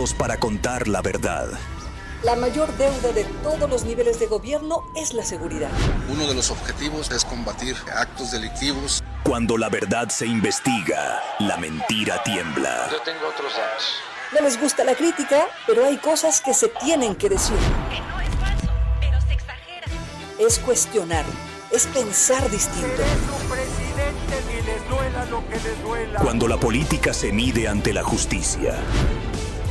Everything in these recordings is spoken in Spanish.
preparados para contar la verdad. La mayor deuda de todos los niveles de gobierno es la seguridad. Uno de los objetivos es combatir actos delictivos. Cuando la verdad se investiga, la mentira tiembla. Yo tengo otros datos. No les gusta la crítica, pero hay cosas que se tienen que decir. Que no es falso, pero se exagera. Es cuestionar, es pensar distinto. Cuando la política se mide ante la justicia.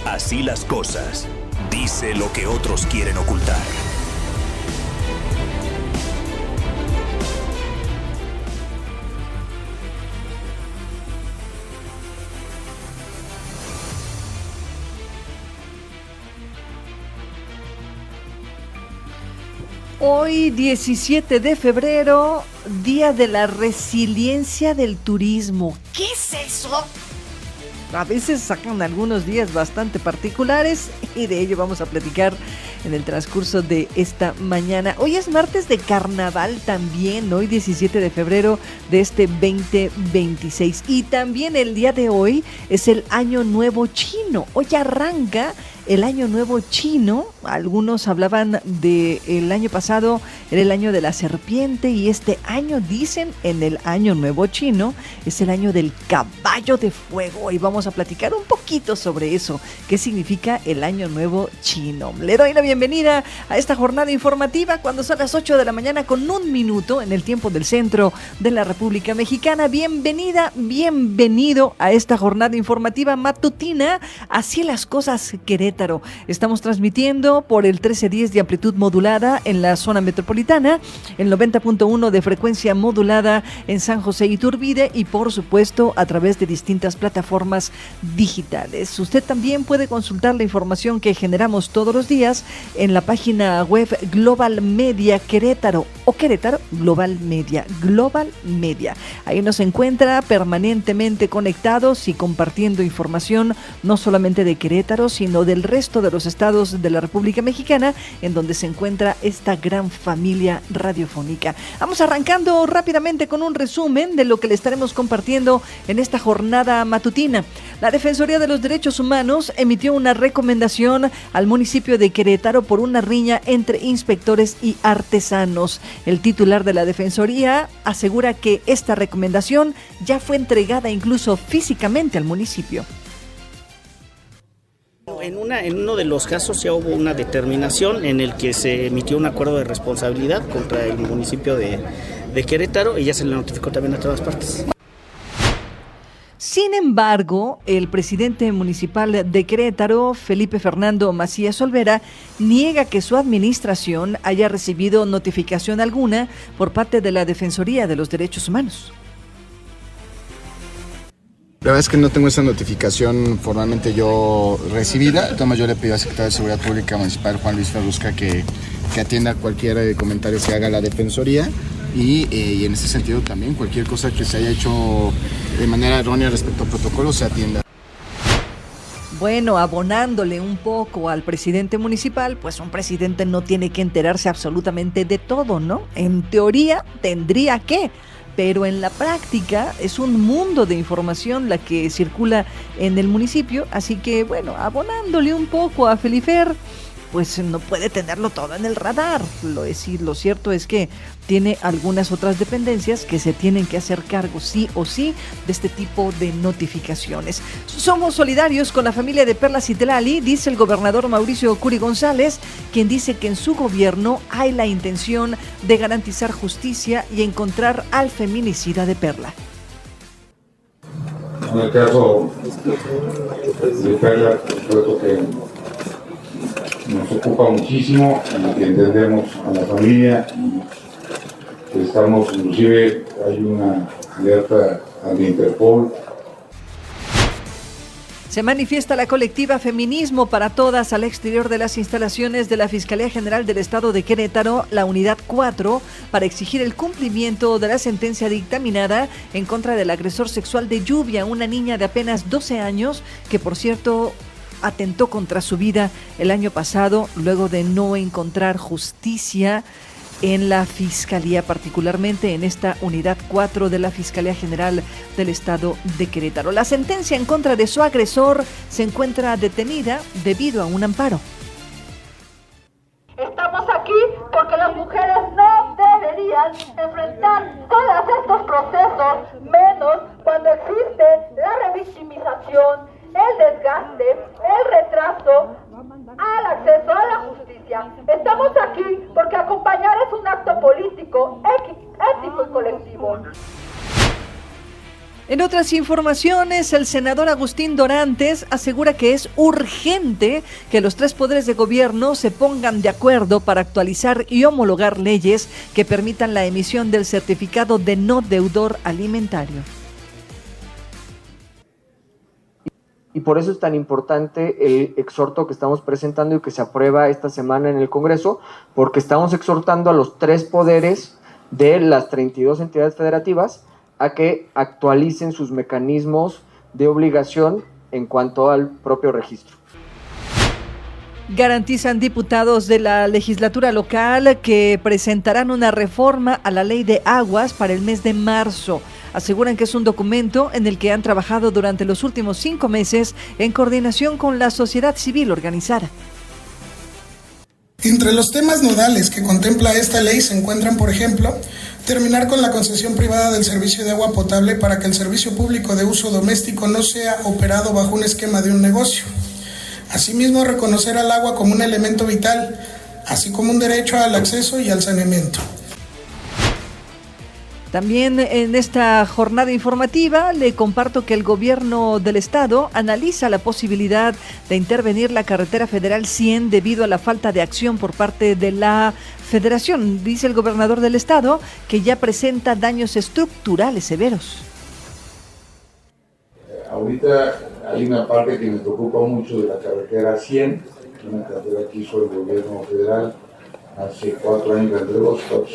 Así las cosas. Dice lo que otros quieren ocultar. Hoy, 17 de febrero, Día de la Resiliencia del Turismo. ¿Qué es eso? A veces sacan algunos días bastante particulares y de ello vamos a platicar en el transcurso de esta mañana. Hoy es martes de carnaval también, hoy 17 de febrero de este 2026. Y también el día de hoy es el Año Nuevo Chino. Hoy arranca el Año Nuevo Chino. Algunos hablaban del año pasado, era el año de la serpiente, y este año, dicen, en el Año Nuevo Chino, es el año del caballo de fuego. Y vamos a platicar un poquito sobre eso, qué significa el Año Nuevo Chino. Le doy la bienvenida a esta jornada informativa cuando son las 8 de la mañana con 1 minuto en el tiempo del centro de la República Mexicana. Bienvenida, bienvenido a esta jornada informativa matutina. Así las cosas, Querétaro. Estamos transmitiendo por el 1310 de amplitud modulada en la zona metropolitana, el 90.1 de frecuencia modulada en San José Iturbide y por supuesto a través de distintas plataformas digitales. Usted también puede consultar la información que generamos todos los días en la página web Global Media Querétaro o Querétaro Global Media. Ahí nos encuentra permanentemente conectados y compartiendo información no solamente de Querétaro, sino del resto de los estados de la República Mexicana, en donde se encuentra esta gran familia radiofónica. Vamos arrancando rápidamente con un resumen de lo que le estaremos compartiendo en esta jornada matutina. La Defensoría de los Derechos Humanos emitió una recomendación al municipio de Querétaro por una riña entre inspectores y artesanos. El titular de la Defensoría asegura que esta recomendación ya fue entregada incluso físicamente al municipio. En uno de los casos ya hubo una determinación en el que se emitió un acuerdo de responsabilidad contra el municipio de Querétaro y ya se le notificó también a todas partes. Sin embargo, el presidente municipal de Querétaro, Felipe Fernando Macías Olvera, niega que su administración haya recibido notificación alguna por parte de la Defensoría de los Derechos Humanos. La verdad es que no tengo esa notificación formalmente yo recibida. Entonces yo le pido al secretario de Seguridad Pública Municipal, Juan Luis Ferrusca, que atienda cualquier comentario que haga la Defensoría y en ese sentido también cualquier cosa que se haya hecho de manera errónea respecto al protocolo se atienda. Bueno, abonándole un poco al presidente municipal, pues un presidente no tiene que enterarse absolutamente de todo, ¿no? En teoría tendría que, pero en la práctica es un mundo de información la que circula en el municipio, así que bueno, abonándole un poco a Felifer, pues no puede tenerlo todo en el radar. Lo cierto es que tiene algunas otras dependencias que se tienen que hacer cargo sí o sí de este tipo de notificaciones. Somos solidarios con la familia de Perla Citlali, dice el gobernador Mauricio Curi González, quien dice que en su gobierno hay la intención de garantizar justicia y encontrar al feminicida de Perla. En el caso de Perla, creo que nos ocupa muchísimo y que entendemos a la familia y que estamos, inclusive hay una alerta al Interpol. Se manifiesta la colectiva Feminismo para Todas al exterior de las instalaciones de la Fiscalía General del Estado de Querétaro, la Unidad 4, para exigir el cumplimiento de la sentencia dictaminada en contra del agresor sexual de Lluvia, una niña de apenas 12 años que, por cierto, atentó contra su vida el año pasado luego de no encontrar justicia en la Fiscalía, particularmente en esta unidad 4 de la Fiscalía General del Estado de Querétaro. La sentencia en contra de su agresor se encuentra detenida debido a un amparo. Estamos aquí porque las mujeres no deberían enfrentar todos estos procesos, menos cuando existe la revictimización, el desgaste, el retraso al acceso a la justicia. Estamos aquí porque acompañar es un acto político, ético y colectivo. En otras informaciones, el senador Agustín Dorantes asegura que es urgente que los 3 poderes de gobierno se pongan de acuerdo para actualizar y homologar leyes que permitan la emisión del certificado de no deudor alimentario. Y por eso es tan importante el exhorto que estamos presentando y que se aprueba esta semana en el Congreso, porque estamos exhortando a los 3 poderes de las 32 entidades federativas a que actualicen sus mecanismos de obligación en cuanto al propio registro. Garantizan diputados de la legislatura local que presentarán una reforma a la ley de aguas para el mes de marzo. Aseguran que es un documento en el que han trabajado durante los últimos 5 meses en coordinación con la sociedad civil organizada. Entre los temas nodales que contempla esta ley se encuentran, por ejemplo, terminar con la concesión privada del servicio de agua potable para que el servicio público de uso doméstico no sea operado bajo un esquema de un negocio. Asimismo, reconocer al agua como un elemento vital, así como un derecho al acceso y al saneamiento. También en esta jornada informativa le comparto que el gobierno del estado analiza la posibilidad de intervenir la carretera federal 100 debido a la falta de acción por parte de la federación. Dice el gobernador del estado que ya presenta daños estructurales severos. Ahorita hay una parte que me preocupa mucho de la carretera 100, una carretera que hizo el gobierno federal hace 4 años,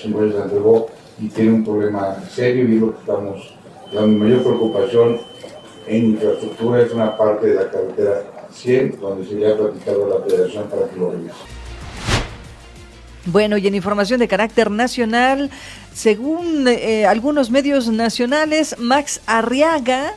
5 años la entregó, y tiene un problema serio, y lo que estamos, la mayor preocupación en infraestructura es una parte de la carretera 100, donde se le ha platicado a la federación para que lo revise. Bueno, y en información de carácter nacional, según algunos medios nacionales, Max Arriaga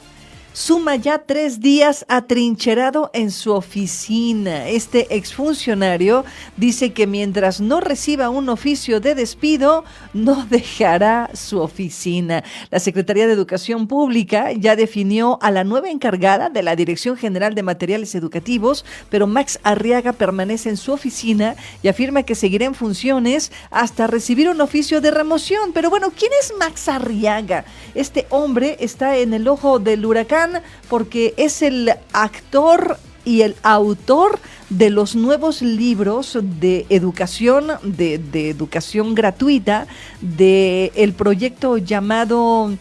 suma ya 3 días atrincherado en su oficina. Este exfuncionario dice que mientras no reciba un oficio de despido, no dejará su oficina. La Secretaría de Educación Pública ya definió a la nueva encargada de la Dirección General de Materiales Educativos, pero Max Arriaga permanece en su oficina y afirma que seguirá en funciones hasta recibir un oficio de remoción. Pero bueno, ¿quién es Max Arriaga? Este hombre está en el ojo del huracán porque es el actor y el autor de los nuevos libros de educación, de educación gratuita, de el proyecto llamado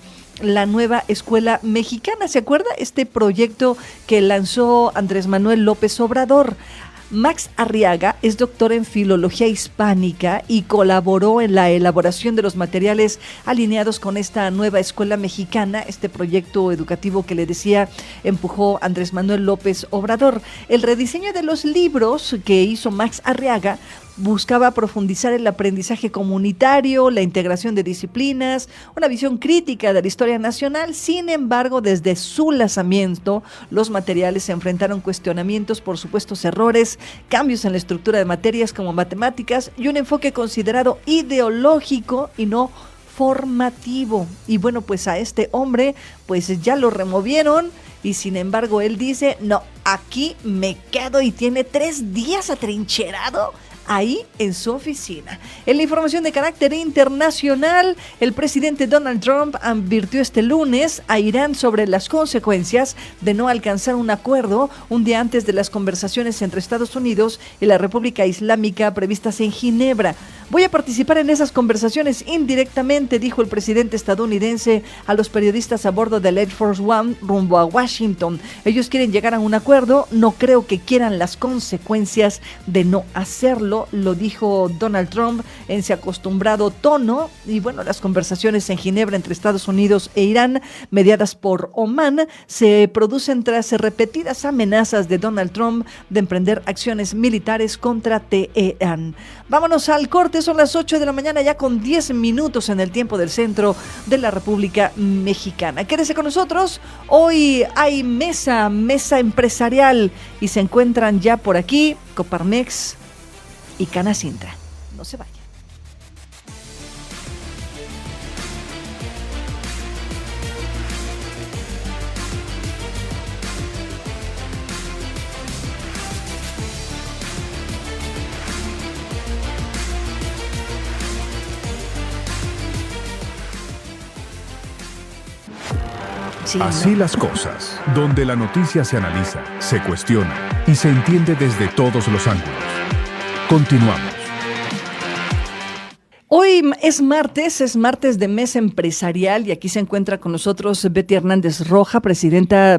La Nueva Escuela Mexicana. ¿Se acuerda? Este proyecto que lanzó Andrés Manuel López Obrador. Max Arriaga es doctor en Filología Hispánica y colaboró en la elaboración de los materiales alineados con esta nueva escuela mexicana, este proyecto educativo que le decía empujó Andrés Manuel López Obrador. El rediseño de los libros que hizo Max Arriaga buscaba profundizar el aprendizaje comunitario, la integración de disciplinas, una visión crítica de la historia nacional. Sin embargo, desde su lanzamiento, los materiales se enfrentaron cuestionamientos por supuestos errores, cambios en la estructura de materias como matemáticas y un enfoque considerado ideológico y no formativo. Y bueno, pues a este hombre pues ya lo removieron y sin embargo él dice, no, aquí me quedo, y tiene 3 días atrincherado ahí en su oficina. En la información de carácter internacional, el presidente Donald Trump advirtió este lunes a Irán sobre las consecuencias de no alcanzar un acuerdo un día antes de las conversaciones entre Estados Unidos y la República Islámica previstas en Ginebra. Voy a participar en esas conversaciones indirectamente, dijo el presidente estadounidense a los periodistas a bordo del Air Force One rumbo a Washington. Ellos quieren llegar a un acuerdo, no creo que quieran las consecuencias de no hacerlo, lo dijo Donald Trump en su acostumbrado tono. Y bueno, las conversaciones en Ginebra entre Estados Unidos e Irán, mediadas por Omán, se producen tras repetidas amenazas de Donald Trump de emprender acciones militares contra Teherán. Vámonos al corte martes, son las 8 de la mañana, ya con 10 minutos en el tiempo del centro de la República Mexicana. Quédese con nosotros, hoy hay mesa empresarial y se encuentran ya por aquí Coparmex y Canacintra. No se vayan. Sí, así las cosas, donde la noticia se analiza, se cuestiona y se entiende desde todos los ángulos. Continuamos. Hoy es martes de Mesa Empresarial y aquí se encuentra con nosotros Betty Hernández Rojas, presidenta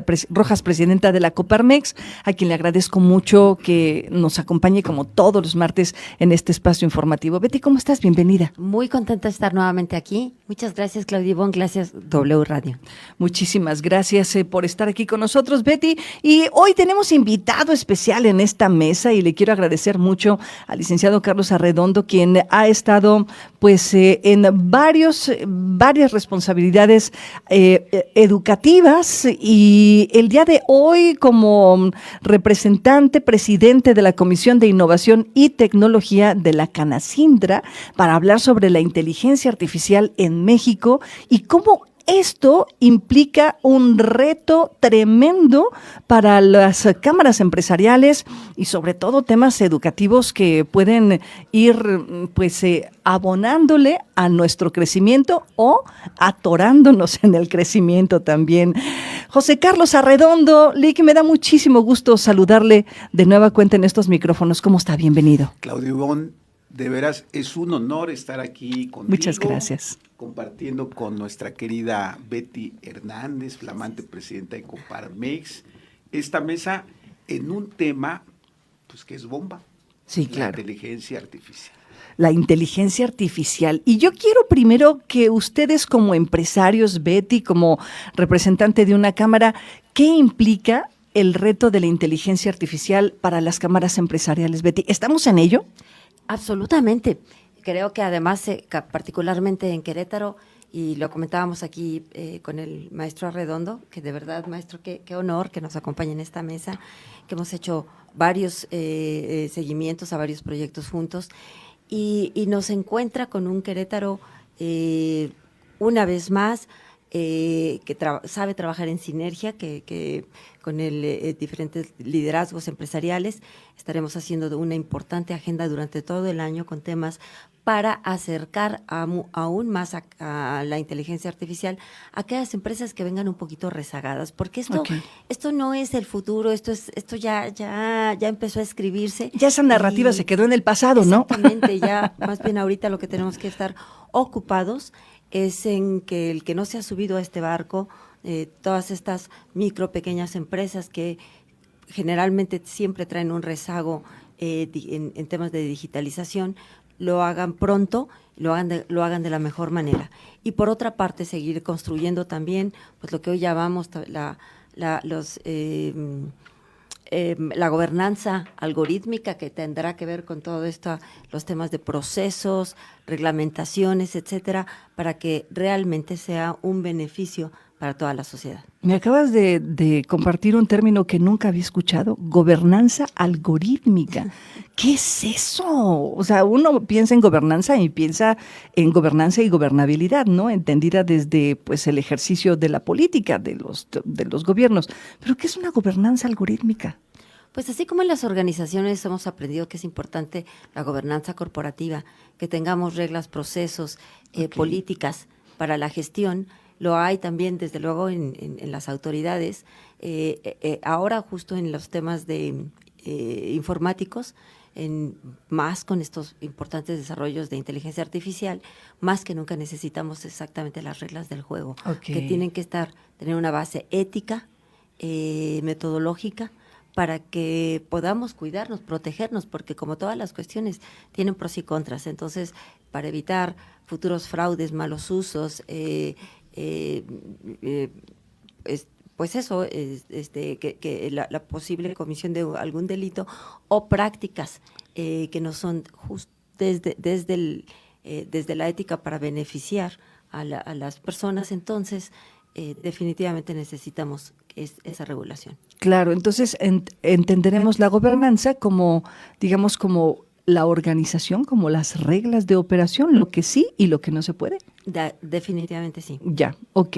de la Coparmex, a quien le agradezco mucho que nos acompañe como todos los martes en este espacio informativo. Betty, ¿cómo estás? Bienvenida. Muy contenta de estar nuevamente aquí. Muchas gracias, Claudia Ivonne, gracias W Radio. Muchísimas gracias por estar aquí con nosotros, Betty. Y hoy tenemos invitado especial en esta mesa y le quiero agradecer mucho al licenciado Carlos Arredondo, quien ha estado en varias responsabilidades educativas y el día de hoy como presidente de la Comisión de Innovación y Tecnología de la Canacintra para hablar sobre la inteligencia artificial en México y cómo esto implica un reto tremendo para las cámaras empresariales y sobre todo temas educativos que pueden ir abonándole a nuestro crecimiento o atorándonos en el crecimiento también. José Carlos Arredondo, Lick, me da muchísimo gusto saludarle de nueva cuenta en estos micrófonos. ¿Cómo está? Bienvenido. Claudio Ivonne, de veras es un honor estar aquí contigo. Muchas gracias. Compartiendo con nuestra querida Betty Hernández, flamante presidenta de Coparmex, esta mesa en un tema pues que es bomba. Sí, claro. La inteligencia artificial. La inteligencia artificial. Y yo quiero primero que ustedes como empresarios, Betty, como representante de una cámara, ¿qué implica el reto de la inteligencia artificial para las cámaras empresariales, Betty? ¿Estamos en ello? Absolutamente. Creo que además, particularmente en Querétaro, y lo comentábamos aquí con el maestro Arredondo, que de verdad, maestro, qué honor que nos acompañe en esta mesa, que hemos hecho varios seguimientos a varios proyectos juntos, y nos encuentra con un Querétaro, una vez más, que sabe trabajar en sinergia, que con diferentes liderazgos empresariales estaremos haciendo una importante agenda durante todo el año con temas para acercar aún más a la inteligencia artificial a aquellas empresas que vengan un poquito rezagadas, porque esto no es el futuro, esto ya empezó a escribirse. Ya esa narrativa se quedó en el pasado, ¿no? Exactamente, ya más bien ahorita lo que tenemos que estar ocupados es en que el que no se ha subido a este barco, todas estas pequeñas empresas que generalmente siempre traen un rezago en temas de digitalización, lo hagan pronto, lo hagan de la mejor manera. Y por otra parte, seguir construyendo también pues lo que hoy llamamos la gobernanza algorítmica, que tendrá que ver con todo esto, los temas de procesos, reglamentaciones, etcétera, para que realmente sea un beneficio para toda la sociedad. Me acabas de compartir un término que nunca había escuchado, gobernanza algorítmica. ¿Qué es eso? O sea, uno piensa en gobernanza y piensa en gobernanza y gobernabilidad, ¿no? Entendida desde pues el ejercicio de la política de los gobiernos. ¿Pero qué es una gobernanza algorítmica? Pues así como en las organizaciones hemos aprendido que es importante la gobernanza corporativa, que tengamos reglas, procesos, políticas para la gestión, lo hay también desde luego en las autoridades. Ahora justo en los temas de informáticos, más con estos importantes desarrollos de inteligencia artificial, más que nunca necesitamos exactamente las reglas del juego, que tienen que tener una base ética, metodológica, para que podamos cuidarnos, protegernos, porque como todas las cuestiones tienen pros y contras. Entonces, para evitar futuros fraudes, malos usos, pues eso, que la posible comisión de algún delito o prácticas que no son desde la ética para beneficiar a las personas, entonces definitivamente necesitamos esa regulación. Claro, entonces entenderemos la gobernanza como, digamos, como la organización, como las reglas de operación, lo que sí y lo que no se puede. Definitivamente sí. Ya, ok.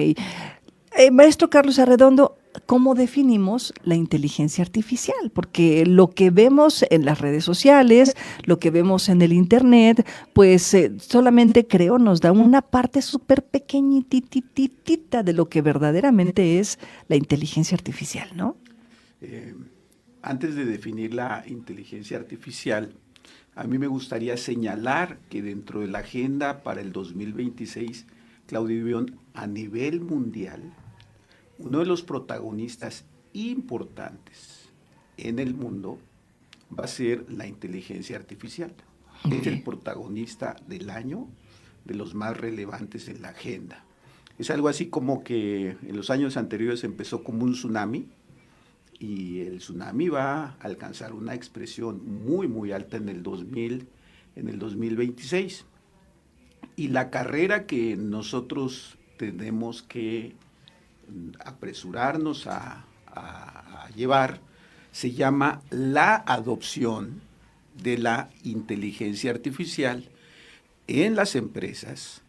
Maestro Carlos Arredondo, ¿cómo definimos la inteligencia artificial? Porque lo que vemos en las redes sociales, lo que vemos en el Internet, pues solamente creo nos da una parte súper pequeñitititita de lo que verdaderamente es la inteligencia artificial, ¿no? Antes de definir la inteligencia artificial, a mí me gustaría señalar que dentro de la agenda para el 2026, Claudio Bion, a nivel mundial, uno de los protagonistas importantes en el mundo va a ser la inteligencia artificial. Okay. Es el protagonista del año, de los más relevantes en la agenda. Es algo así como que en los años anteriores empezó como un tsunami, y el tsunami va a alcanzar una expresión muy, muy alta en el 2026. Y la carrera que nosotros tenemos que apresurarnos a llevar se llama la adopción de la inteligencia artificial en las empresas,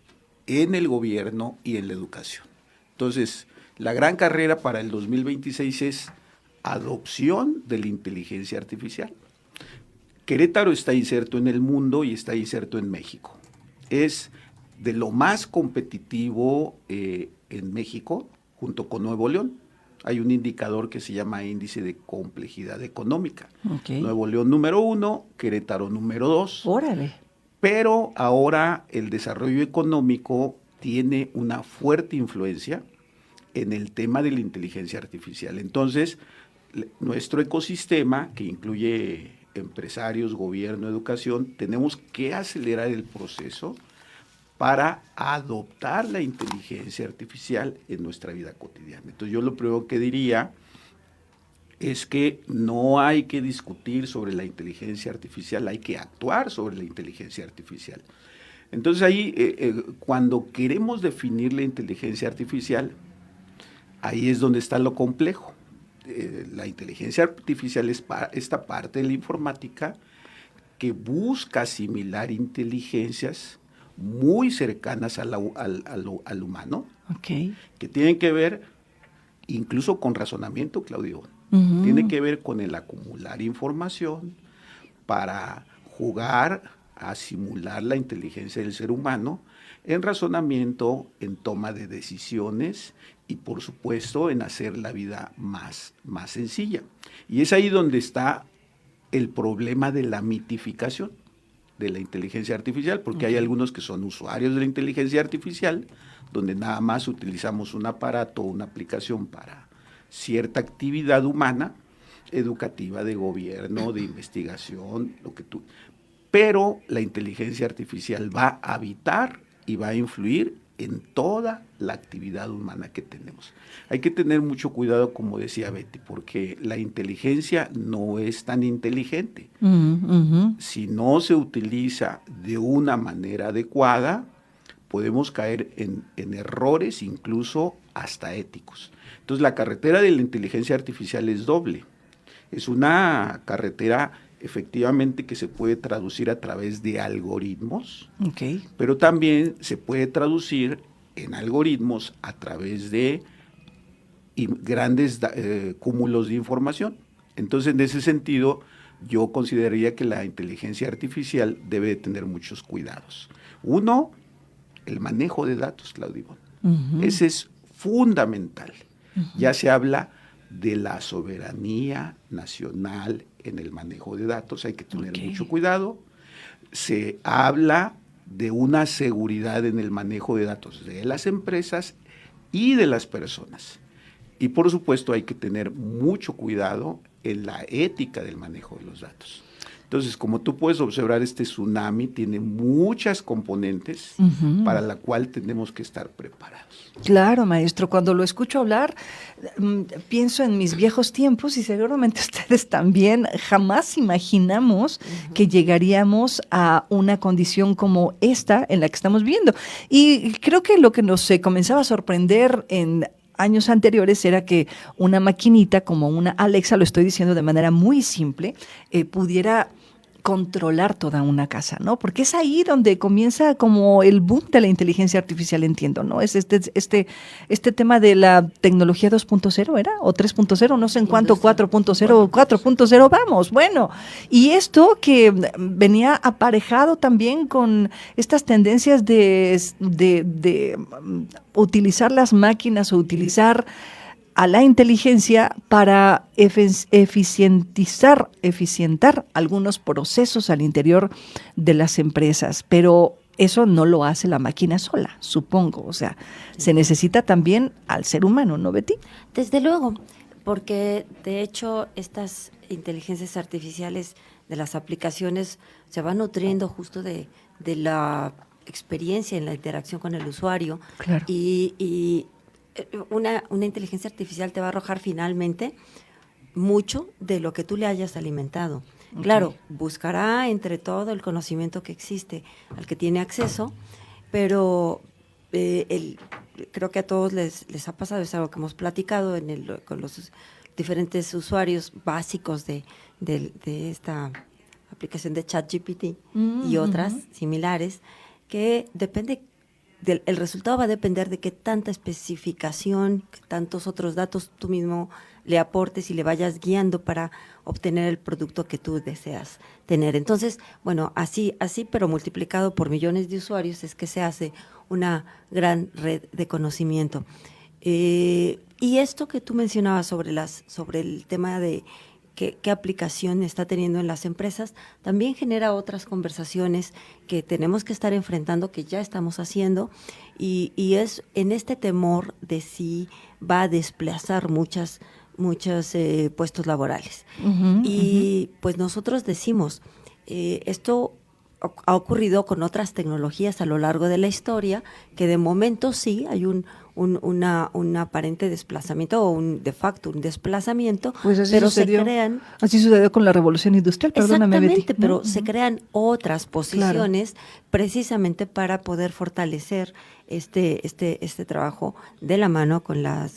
en el gobierno y en la educación. Entonces, la gran carrera para el 2026 es adopción de la inteligencia artificial. Querétaro está inserto en el mundo y está inserto en México. Es de lo más competitivo en México, junto con Nuevo León. Hay un indicador que se llama índice de complejidad económica. Okay. Nuevo León número 1, Querétaro número 2. ¡Órale! Pero ahora el desarrollo económico tiene una fuerte influencia en el tema de la inteligencia artificial. Entonces, nuestro ecosistema, que incluye empresarios, gobierno, educación, tenemos que acelerar el proceso para adoptar la inteligencia artificial en nuestra vida cotidiana. Entonces, yo lo primero que diría es que no hay que discutir sobre la inteligencia artificial, hay que actuar sobre la inteligencia artificial. Entonces, ahí, cuando queremos definir la inteligencia artificial, ahí es donde está lo complejo. La inteligencia artificial es esta parte de la informática que busca asimilar inteligencias muy cercanas al humano, okay, que tienen que ver incluso con razonamiento, Claudio. Tiene que ver con el acumular información para jugar a simular la inteligencia del ser humano en razonamiento, en toma de decisiones y, por supuesto, en hacer la vida más sencilla. Y es ahí donde está el problema de la mitificación de la inteligencia artificial, porque hay algunos que son usuarios de la inteligencia artificial, donde nada más utilizamos un aparato o una aplicación para cierta actividad humana, educativa, de gobierno, de investigación, lo que tú... Pero la inteligencia artificial va a habitar y va a influir en toda la actividad humana que tenemos. Hay que tener mucho cuidado, como decía Betty, porque la inteligencia no es tan inteligente. Si no se utiliza de una manera adecuada, podemos caer en errores, incluso hasta éticos. Entonces, la carretera de la inteligencia artificial es doble. Es una carretera efectivamente que se puede traducir a través de algoritmos, okay, pero también se puede traducir en algoritmos a través de grandes cúmulos de información. Entonces, en ese sentido, yo consideraría que la inteligencia artificial debe de tener muchos cuidados. Uno, el manejo de datos, Claudio. Ese es fundamental. Ya se habla de la soberanía nacional en el manejo de datos, hay que tener mucho cuidado. Se habla de una seguridad en el manejo de datos de las empresas y de las personas. Y por supuesto hay que tener mucho cuidado en la ética del manejo de los datos. Entonces, como tú puedes observar, este tsunami tiene muchas componentes para la cual tenemos que estar preparados. Claro, maestro, cuando lo escucho hablar, pienso en mis viejos tiempos y seguramente ustedes también. Jamás imaginamos que llegaríamos a una condición como esta en la que estamos viendo. Y creo que lo que nos comenzaba a sorprender en años anteriores era que una maquinita como una Alexa, lo estoy diciendo de manera muy simple, pudiera controlar toda una casa, ¿no? Porque es ahí donde comienza como el boom de la inteligencia artificial, entiendo, ¿no? Es este tema de la tecnología 2.0, ¿era? O 3.0, no sé en cuánto, 4.0, 4.0, vamos, bueno. Y esto que venía aparejado también con estas tendencias de utilizar las máquinas o utilizar a la inteligencia para eficientar algunos procesos al interior de las empresas, pero eso no lo hace la máquina sola, supongo, o sea, se necesita también al ser humano, ¿no, Betty? Desde luego, porque de hecho estas inteligencias artificiales de las aplicaciones se van nutriendo justo de la experiencia en la interacción con el usuario. Claro. Y una inteligencia artificial te va a arrojar finalmente mucho de lo que tú le hayas alimentado. Okay. Claro, buscará entre todo el conocimiento que existe al que tiene acceso, pero creo que a todos les ha pasado, es algo que hemos platicado con los diferentes usuarios básicos de esta aplicación de ChatGPT y otras similares, que el resultado va a depender de qué tanta especificación, qué tantos otros datos tú mismo le aportes y le vayas guiando para obtener el producto que tú deseas tener. Entonces, bueno, así, pero multiplicado por millones de usuarios es que se hace una gran red de conocimiento. Y esto que tú mencionabas sobre el tema de qué aplicación está teniendo en las empresas, también genera otras conversaciones que tenemos que estar enfrentando, que ya estamos haciendo, y es en este temor de si va a desplazar muchos puestos laborales. Pues nosotros decimos, esto ha ocurrido con otras tecnologías a lo largo de la historia, que de momento sí hay un aparente desplazamiento o de facto un desplazamiento, pues así pero sucedió, así se crean... sucedió con la revolución industrial, perdóname, Betty. Exactamente, pero se crean otras posiciones precisamente para poder fortalecer este trabajo de la mano con la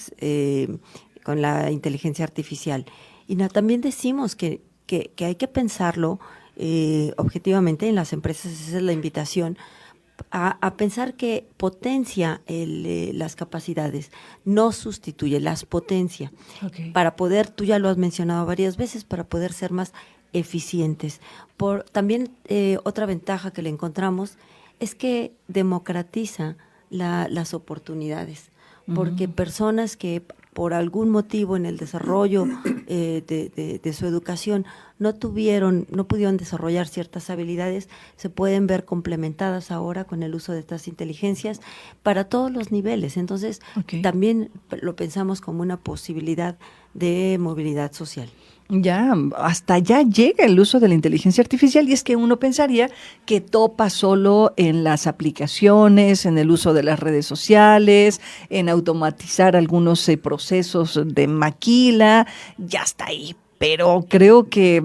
inteligencia artificial. Y también decimos que hay que pensarlo objetivamente en las empresas. Esa es la invitación, a pensar que potencia las capacidades, no sustituye, las potencia, para poder, tú ya lo has mencionado varias veces, para poder ser más eficientes. También otra ventaja que le encontramos es que democratiza las oportunidades, porque personas que por algún motivo en el desarrollo de su educación no pudieron desarrollar ciertas habilidades, se pueden ver complementadas ahora con el uso de estas inteligencias para todos los niveles. Entonces, también lo pensamos como una posibilidad de movilidad social. Ya, hasta allá llega el uso de la inteligencia artificial, y es que uno pensaría que topa solo en las aplicaciones, en el uso de las redes sociales, en automatizar algunos procesos de maquila, ya está ahí. Pero creo que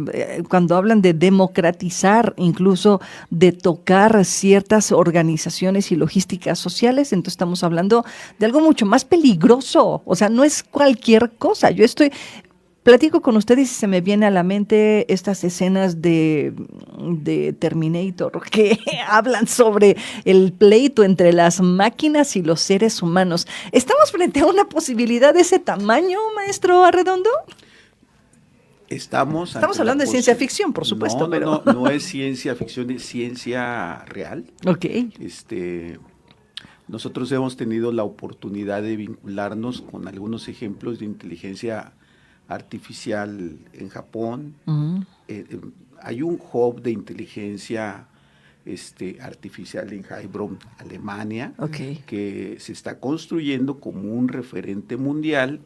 cuando hablan de democratizar, incluso de tocar ciertas organizaciones y logísticas sociales, entonces estamos hablando de algo mucho más peligroso. O sea, no es cualquier cosa. Platico con ustedes y se me viene a la mente estas escenas de Terminator que hablan sobre el pleito entre las máquinas y los seres humanos. ¿Estamos frente a una posibilidad de ese tamaño, maestro Arredondo? Estamos hablando de ciencia ficción, por supuesto. No es ciencia ficción, es ciencia real. Nosotros hemos tenido la oportunidad de vincularnos con algunos ejemplos de inteligencia artificial en Japón. Hay un hub de inteligencia artificial en Heilbronn, Alemania, que se está construyendo como un referente mundial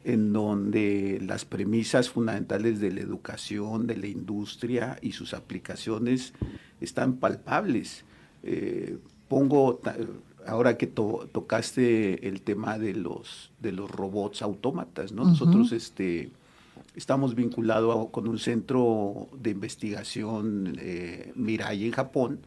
en donde las premisas fundamentales de la educación, de la industria y sus aplicaciones están palpables. Ahora que tocaste el tema de los robots autómatas, ¿no? Nosotros estamos vinculados con un centro de investigación, Mirai, en Japón,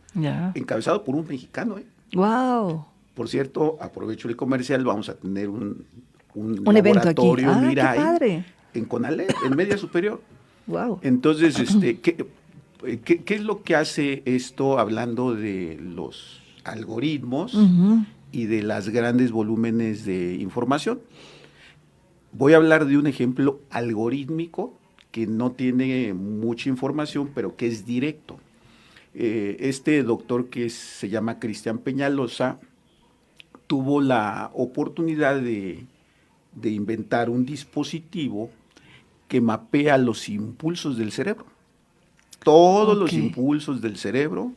encabezado por un mexicano. ¡Wow! Por cierto, aprovecho el comercial, vamos a tener un laboratorio evento aquí. Mirai, qué padre. en CONALEP, en media superior. ¡Wow! Entonces, ¿qué es lo que hace esto hablando de los algoritmos y de las grandes volúmenes de información? Voy a hablar de un ejemplo algorítmico que no tiene mucha información, pero que es directo. Este doctor que se llama Cristian Peñalosa tuvo la oportunidad de inventar un dispositivo que mapea los impulsos del cerebro. Todos los impulsos del cerebro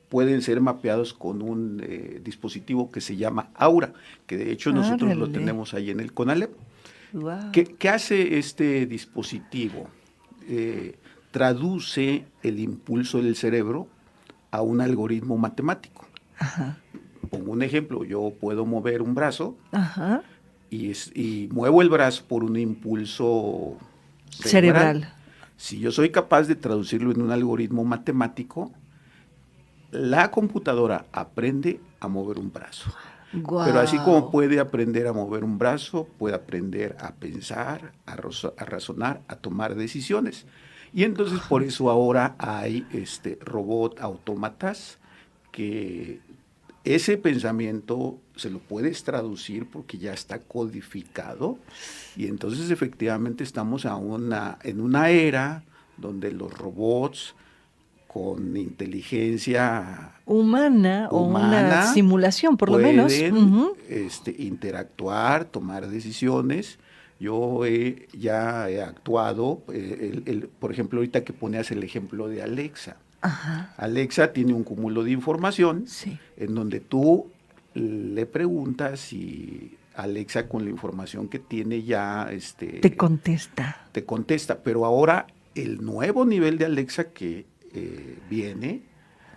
pueden ser mapeados con un dispositivo que se llama Aura, que de hecho nosotros lo tenemos ahí en el CONALEP. Wow. ¿Qué hace este dispositivo? Traduce el impulso del cerebro a un algoritmo matemático. Ajá. Pongo un ejemplo, yo puedo mover un brazo Ajá. y muevo el brazo por un impulso cerebral. Si yo soy capaz de traducirlo en un algoritmo matemático, la computadora aprende a mover un brazo. Wow. Pero así como puede aprender a mover un brazo, puede aprender a pensar, a razonar, a tomar decisiones. Y entonces por eso ahora hay robot autómatas que ese pensamiento se lo puedes traducir porque ya está codificado, y entonces efectivamente estamos en una era donde los robots con inteligencia humana o una simulación por lo menos interactuar, tomar decisiones. Yo ya he actuado, por ejemplo, ahorita que ponías el ejemplo de Alexa. Ajá. Alexa tiene un cúmulo de información en donde tú le preguntas y Alexa, con la información que tiene ya te contesta. Te contesta, pero ahora el nuevo nivel de Alexa que viene,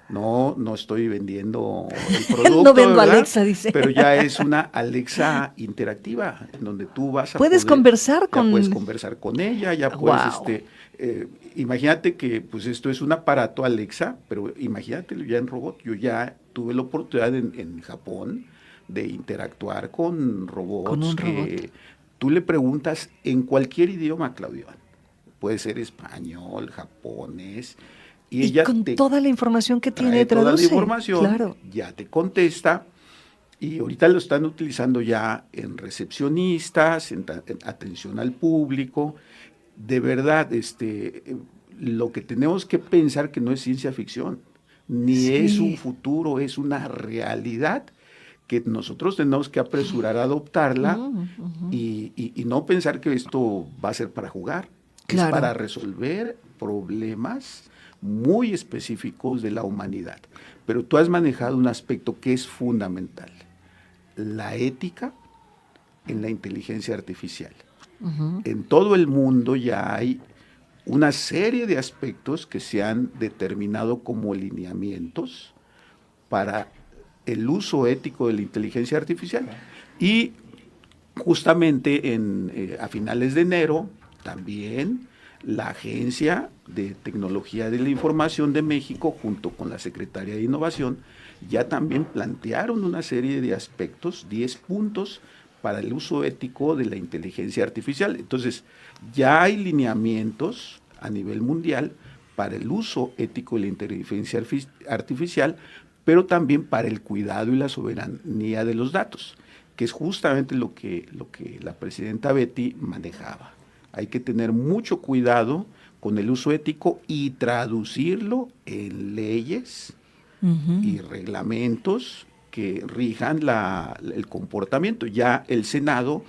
no estoy vendiendo el producto, no vendo ¿verdad? Alexa, dice. Pero ya es una Alexa interactiva, en donde tú vas a puedes conversar con ella, ya puedes imagínate que pues esto es un aparato Alexa, pero imagínatelo ya en robot. Yo ya tuve la oportunidad en Japón de interactuar con robots tú le preguntas en cualquier idioma, Claudio. Puede ser español, japonés. Y ella con toda la información que tiene, traduce. Toda la información, ya te contesta. Y ahorita lo están utilizando ya en recepcionistas, en atención al público. De verdad, lo que tenemos que pensar que no es ciencia ficción, ni es un futuro, es una realidad que nosotros tenemos que apresurar a adoptarla y no pensar que esto va a ser para jugar, es para resolver problemas muy específicos de la humanidad. Pero tú has manejado un aspecto que es fundamental, la ética en la inteligencia artificial. En todo el mundo ya hay una serie de aspectos que se han determinado como lineamientos para el uso ético de la inteligencia artificial. Y justamente a finales de enero también la Agencia de Tecnología de la Información de México, junto con la Secretaría de Innovación, ya también plantearon una serie de aspectos, 10 puntos, para el uso ético de la inteligencia artificial. Entonces, ya hay lineamientos a nivel mundial para el uso ético de la inteligencia artificial, pero también para el cuidado y la soberanía de los datos, que es justamente lo que la presidenta Betty manejaba. Hay que tener mucho cuidado con el uso ético y traducirlo en leyes y reglamentos que rijan el comportamiento. Ya el Senado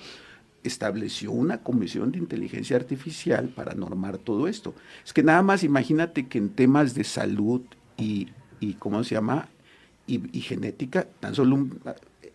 estableció una comisión de inteligencia artificial para normar todo esto. Es que nada más imagínate que en temas de salud y ¿cómo se llama? Y genética, tan solo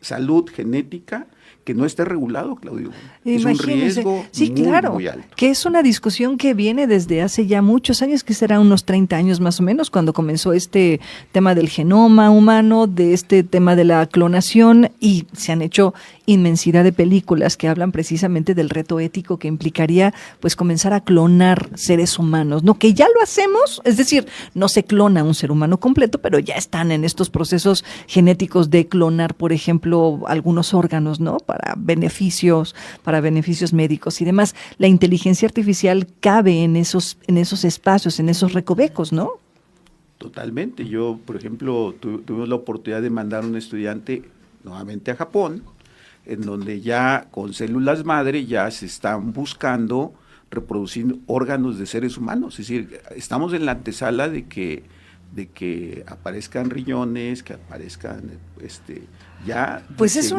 salud genética que no esté regulado, Claudio. Es un Imagínense. riesgo Sí, muy, claro, muy alto. que es una discusión que viene desde hace ya muchos años, que será unos 30 años más o menos, cuando comenzó este tema del genoma humano, de este tema de la clonación, y se han hecho inmensidad de películas que hablan precisamente del reto ético que implicaría pues comenzar a clonar seres humanos, ¿no? Que ya lo hacemos, es decir, no se clona un ser humano completo, pero ya están en estos procesos genéticos de clonar, por ejemplo, algunos órganos, ¿no? Para beneficios médicos y demás. La inteligencia artificial cabe en esos espacios, en esos recovecos, ¿no? Totalmente. Yo, por ejemplo, tuvimos la oportunidad de mandar a un estudiante nuevamente a Japón, en donde ya con células madre ya se están buscando reproducir órganos de seres humanos. Es decir, estamos en la antesala de que aparezcan riñones, que aparezcan ya. Pues es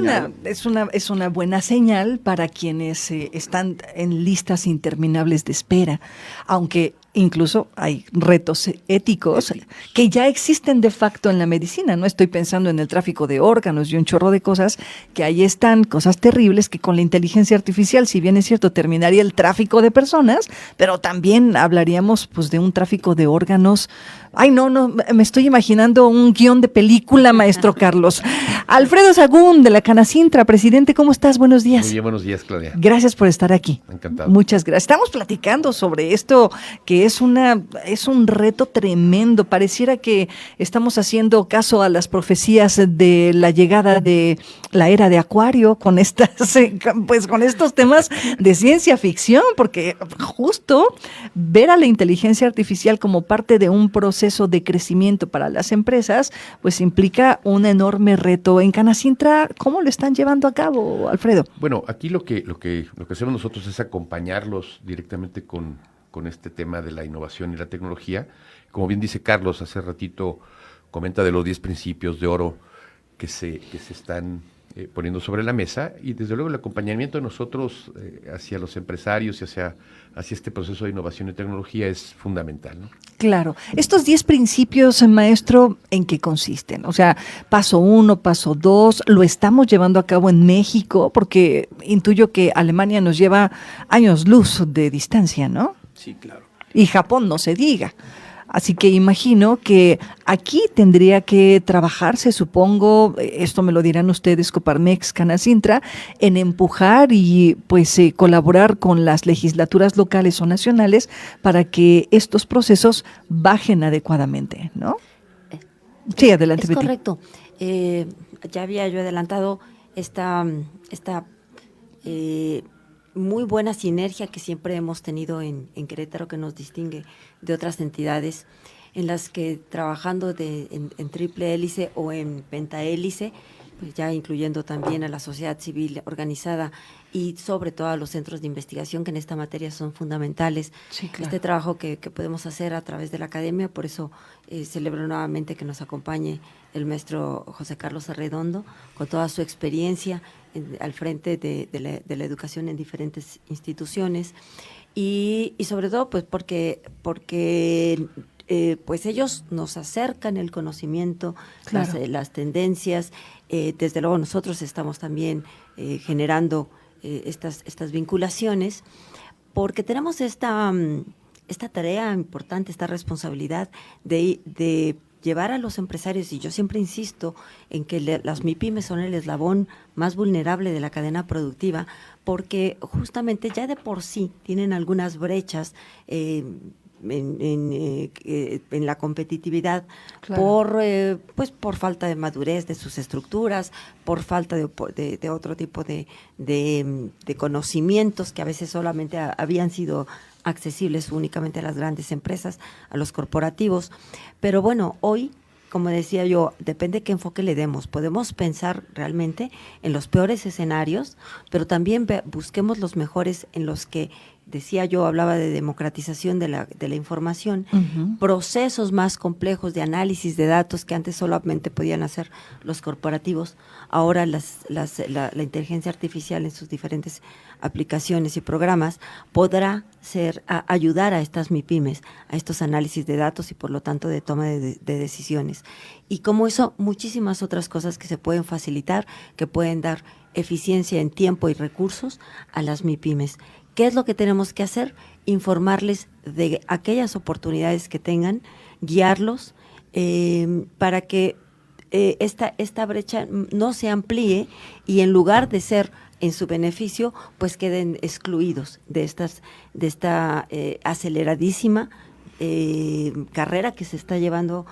una buena señal para quienes están en listas interminables de espera, aunque incluso hay retos éticos que ya existen de facto en la medicina. No estoy pensando en el tráfico de órganos y un chorro de cosas que ahí están, cosas terribles que con la inteligencia artificial, si bien es cierto, terminaría el tráfico de personas, pero también hablaríamos pues de un tráfico de órganos. Ay, no, me estoy imaginando un guión de película, maestro Carlos. Alfredo Sagún, de la Canacintra. Presidente, ¿cómo estás? Buenos días. Muy bien, buenos días, Claudia. Gracias por estar aquí. Encantado. Muchas gracias. Estamos platicando sobre esto, que es un reto tremendo. Pareciera que estamos haciendo caso a las profecías de la llegada de la era de Acuario con con estos temas de ciencia ficción, porque justo ver a la inteligencia artificial como parte de un proceso de crecimiento para las empresas, pues implica un enorme reto. En Canacintra, ¿cómo lo están llevando a cabo, Alfredo? Bueno, aquí lo que hacemos nosotros es acompañarlos directamente con este tema de la innovación y la tecnología. Como bien dice Carlos, hace ratito comenta de los 10 principios de oro que se están poniendo sobre la mesa, y desde luego el acompañamiento de nosotros hacia los empresarios y hacia este proceso de innovación y tecnología es fundamental, ¿no? Claro. Estos 10 principios, maestro, ¿en qué consisten? O sea, paso 1, paso 2, ¿lo estamos llevando a cabo en México? Porque intuyo que Alemania nos lleva años luz de distancia, ¿no? Sí, claro. Y Japón no se diga. Así que imagino que aquí tendría que trabajarse, supongo, esto me lo dirán ustedes, Coparmex, Canacintra, en empujar y pues colaborar con las legislaturas locales o nacionales para que estos procesos bajen adecuadamente, ¿no? Sí, adelante, Es Betty. correcto. Ya había yo adelantado esta muy buena sinergia que siempre hemos tenido en Querétaro, que nos distingue de otras entidades, en las que trabajando en triple hélice o en pentahélice, pues ya incluyendo también a la sociedad civil organizada y sobre todo a los centros de investigación que en esta materia son fundamentales. Sí, claro. Este trabajo que podemos hacer a través de la academia, por eso celebro nuevamente que nos acompañe el maestro José Carlos Arredondo, con toda su experiencia al frente de la educación en diferentes instituciones, y sobre todo pues porque pues ellos nos acercan el conocimiento, Claro. las tendencias. Desde luego nosotros estamos también generando estas vinculaciones, porque tenemos esta tarea importante, esta responsabilidad de llevar a los empresarios, y yo siempre insisto en que las MIPYMES son el eslabón más vulnerable de la cadena productiva, porque justamente ya de por sí tienen algunas brechas en la competitividad. Claro. por falta de madurez de sus estructuras, por falta de otro tipo de conocimientos que a veces solamente habían sido accesibles únicamente a las grandes empresas, a los corporativos. Pero bueno, hoy, como decía yo, depende qué enfoque le demos. Podemos pensar realmente en los peores escenarios, pero también busquemos los mejores, en los que decía yo, hablaba de democratización de la información, procesos más complejos de análisis de datos que antes solamente podían hacer los corporativos, ahora la inteligencia artificial en sus diferentes aplicaciones y programas podrá ayudar a estas MIPYMES, a estos análisis de datos y por lo tanto de toma de decisiones. Y como eso, muchísimas otras cosas que se pueden facilitar, que pueden dar eficiencia en tiempo y recursos a las MIPYMES. ¿Qué es lo que tenemos que hacer? Informarles de aquellas oportunidades que tengan, guiarlos para que esta brecha no se amplíe y en lugar de ser en su beneficio, pues queden excluidos de esta aceleradísima carrera que se está llevando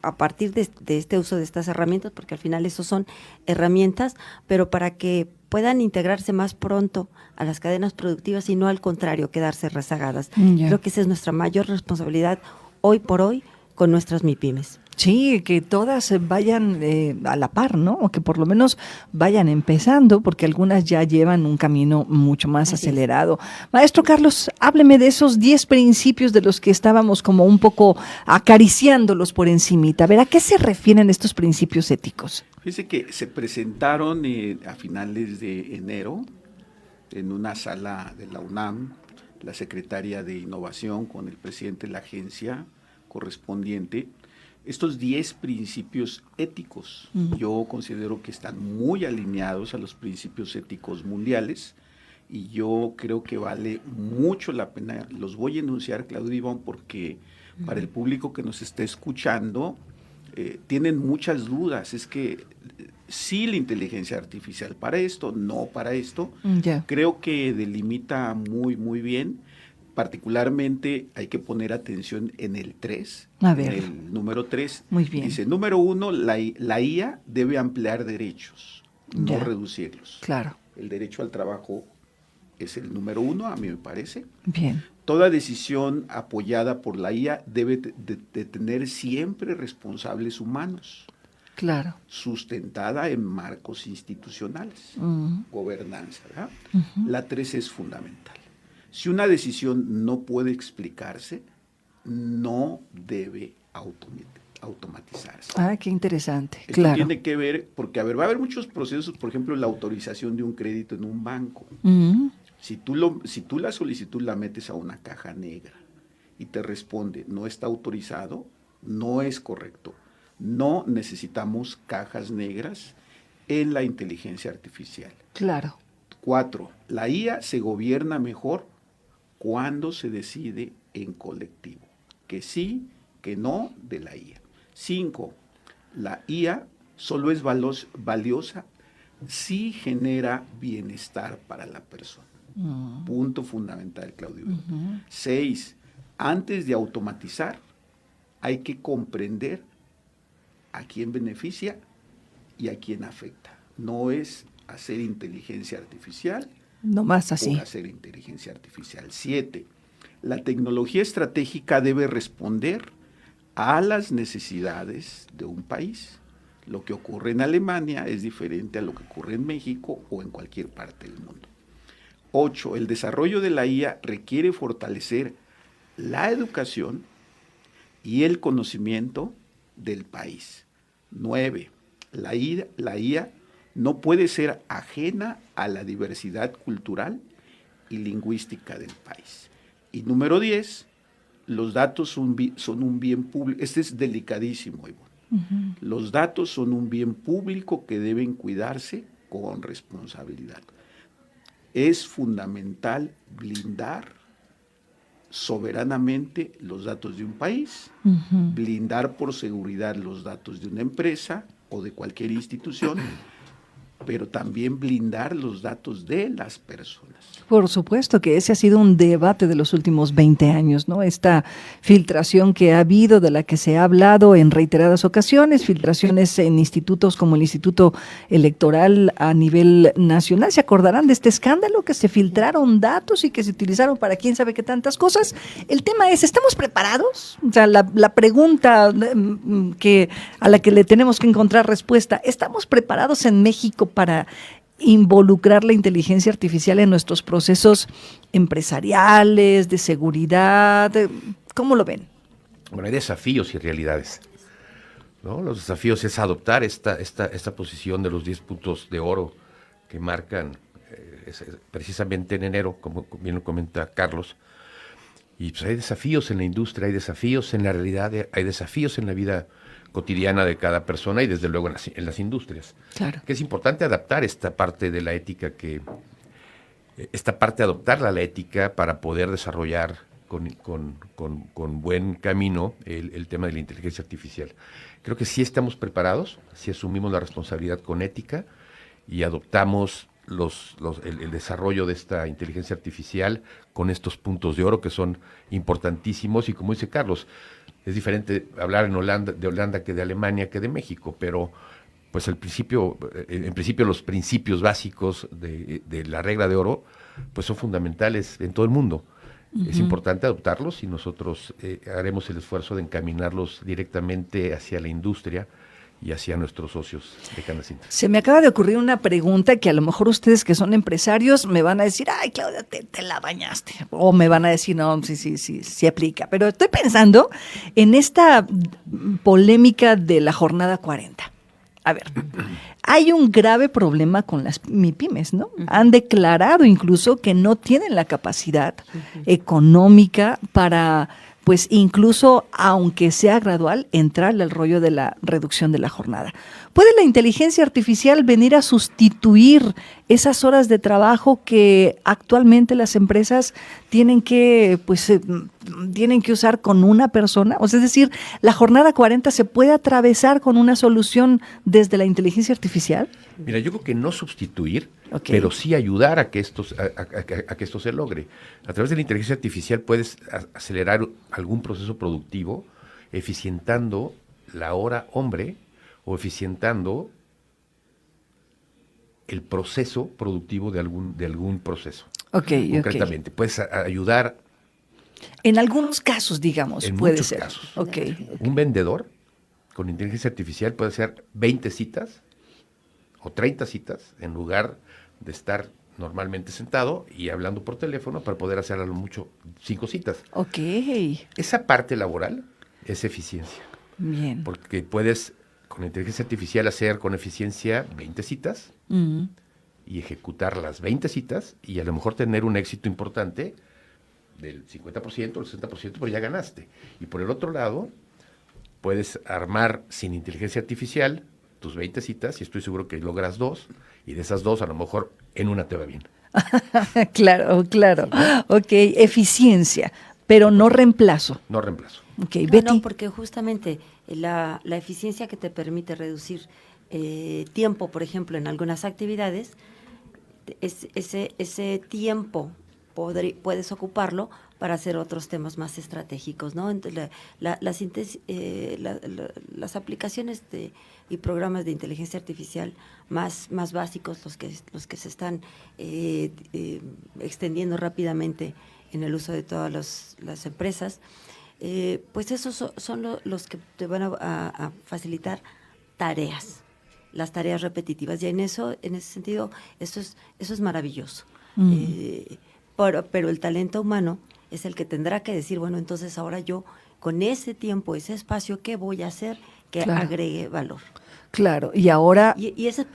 a partir de este uso de estas herramientas, porque al final esos son herramientas, pero para que puedan integrarse más pronto a las cadenas productivas y no al contrario, quedarse rezagadas. Creo que esa es nuestra mayor responsabilidad hoy por hoy con nuestras MIPYMES. Sí, que todas vayan a la par, ¿no? O que por lo menos vayan empezando, porque algunas ya llevan un camino mucho más acelerado. Maestro Carlos, hábleme de esos 10 principios de los que estábamos como un poco acariciándolos por encimita. A ver, ¿a qué se refieren estos principios éticos? Fíjese que se presentaron a finales de enero en una sala de la UNAM, la secretaria de Innovación con el presidente de la agencia correspondiente, estos 10 principios éticos. Yo considero que están muy alineados a los principios éticos mundiales y yo creo que vale mucho la pena. Los voy a enunciar, Claudio Iván, porque para el público que nos está escuchando tienen muchas dudas. Es que sí, la inteligencia artificial para esto, no para esto. Creo que delimita muy bien. Particularmente hay que poner atención en el 3, en el número 3. Muy bien. Dice, número 1, la IA debe ampliar derechos, no reducirlos. Claro. El derecho al trabajo es el número 1, a mí me parece. Bien. Toda decisión apoyada por la IA debe de tener siempre responsables humanos. Claro. Sustentada en marcos institucionales, gobernanza, ¿verdad? La 3 es fundamental. Si una decisión no puede explicarse, no debe automatizarse. Ah, qué interesante. Esto claro. tiene que ver, porque va a haber muchos procesos, por ejemplo, la autorización de un crédito en un banco. Si tú la solicitud la metes a una caja negra y te responde, no está autorizado, no es correcto. No necesitamos cajas negras en la inteligencia artificial. Claro. 4. La IA se gobierna mejor cuando se decide en colectivo. Que sí, que no de la IA. 5. La IA solo es valiosa si genera bienestar para la persona. Punto fundamental, Claudio. 6. Antes de automatizar, hay que comprender a quién beneficia y a quién afecta. No es hacer inteligencia artificial. No más así. Por hacer inteligencia artificial. 7. La tecnología estratégica debe responder a las necesidades de un país. Lo que ocurre en Alemania es diferente a lo que ocurre en México o en cualquier parte del mundo. 8. El desarrollo de la IA requiere fortalecer la educación y el conocimiento del país. 9. La IA no puede ser ajena a la diversidad cultural y lingüística del país. Y número 10, los datos son un bien público. Este es delicadísimo, Ivonne. Los datos son un bien público que deben cuidarse con responsabilidad. Es fundamental blindar soberanamente los datos de un país, blindar por seguridad los datos de una empresa o de cualquier institución, pero también blindar los datos de las personas. Por supuesto que ese ha sido un debate de los últimos 20 años, ¿no? Esta filtración que ha habido, de la que se ha hablado en reiteradas ocasiones, filtraciones en institutos como el Instituto Electoral a nivel nacional. ¿Se acordarán de este escándalo que se filtraron datos y que se utilizaron para quién sabe qué tantas cosas? El tema es, ¿estamos preparados? O sea, la pregunta a la que le tenemos que encontrar respuesta, ¿estamos preparados en México para involucrar la inteligencia artificial en nuestros procesos empresariales, de seguridad? ¿Cómo lo ven? Bueno, hay desafíos y realidades, ¿no? Los desafíos es adoptar esta posición de los 10 puntos de oro que marcan precisamente en enero, como bien lo comenta Carlos. Y pues hay desafíos en la industria, hay desafíos en la realidad, hay desafíos en la vida cotidiana de cada persona y desde luego en las industrias. Claro. Que es importante adaptar esta parte de la ética, adoptarla a la ética para poder desarrollar con buen camino el tema de la inteligencia artificial. Creo que sí estamos preparados, sí asumimos la responsabilidad con ética y adoptamos el desarrollo de esta inteligencia artificial con estos puntos de oro que son importantísimos y como dice Carlos, es diferente hablar de Holanda que de Alemania que de México, pero pues en principio los principios básicos de la regla de oro pues son fundamentales en todo el mundo. Uh-huh. Es importante adoptarlos y nosotros haremos el esfuerzo de encaminarlos directamente hacia la industria y hacia nuestros socios de Canacintra. Se me acaba de ocurrir una pregunta que a lo mejor ustedes que son empresarios me van a decir, ay, Claudia, te la bañaste. O me van a decir, no, sí aplica. Pero estoy pensando en esta polémica de la jornada 40. A ver, hay un grave problema con las MIPYMES, ¿no? Uh-huh. Han declarado incluso que no tienen la capacidad económica para, pues incluso, aunque sea gradual, entrarle al rollo de la reducción de la jornada. ¿Puede la inteligencia artificial venir a sustituir esas horas de trabajo que actualmente las empresas tienen que usar con una persona? O sea, es decir, ¿la jornada 40 se puede atravesar con una solución desde la inteligencia artificial? Mira, yo creo que no sustituir, pero sí ayudar a que esto se logre. A través de la inteligencia artificial puedes acelerar algún proceso productivo, eficientando la hora hombre o eficientando el proceso productivo de algún proceso. Concretamente, puedes ayudar. En algunos casos, digamos, puede ser. En muchos casos. Un vendedor con inteligencia artificial puede hacer 20 citas o 30 citas en lugar de estar normalmente sentado y hablando por teléfono para poder hacer a lo mucho 5 citas. Esa parte laboral es eficiencia. Bien. Porque puedes con inteligencia artificial hacer con eficiencia 20 citas y ejecutar las 20 citas y a lo mejor tener un éxito importante del 50% o el 60%, pero ya ganaste. Y por el otro lado, puedes armar sin inteligencia artificial tus 20 citas y estoy seguro que logras 2 y de esas 2 a lo mejor en una te va bien. Claro. Ok, eficiencia, pero no reemplazo. No reemplazo. Okay, Betty. No, porque justamente la eficiencia que te permite reducir tiempo, por ejemplo, en algunas actividades, ese tiempo puedes ocuparlo para hacer otros temas más estratégicos, ¿no? Entonces, las aplicaciones y programas de inteligencia artificial más básicos, los que se están extendiendo rápidamente en el uso de todas las empresas, pues esos son los que te van a facilitar tareas, las tareas repetitivas, y en ese sentido eso es maravilloso. Pero el talento humano es el que tendrá que decir, bueno, entonces ahora yo con ese tiempo, ese espacio, ¿qué voy a hacer que agregue valor? Claro, y ahora... Y ese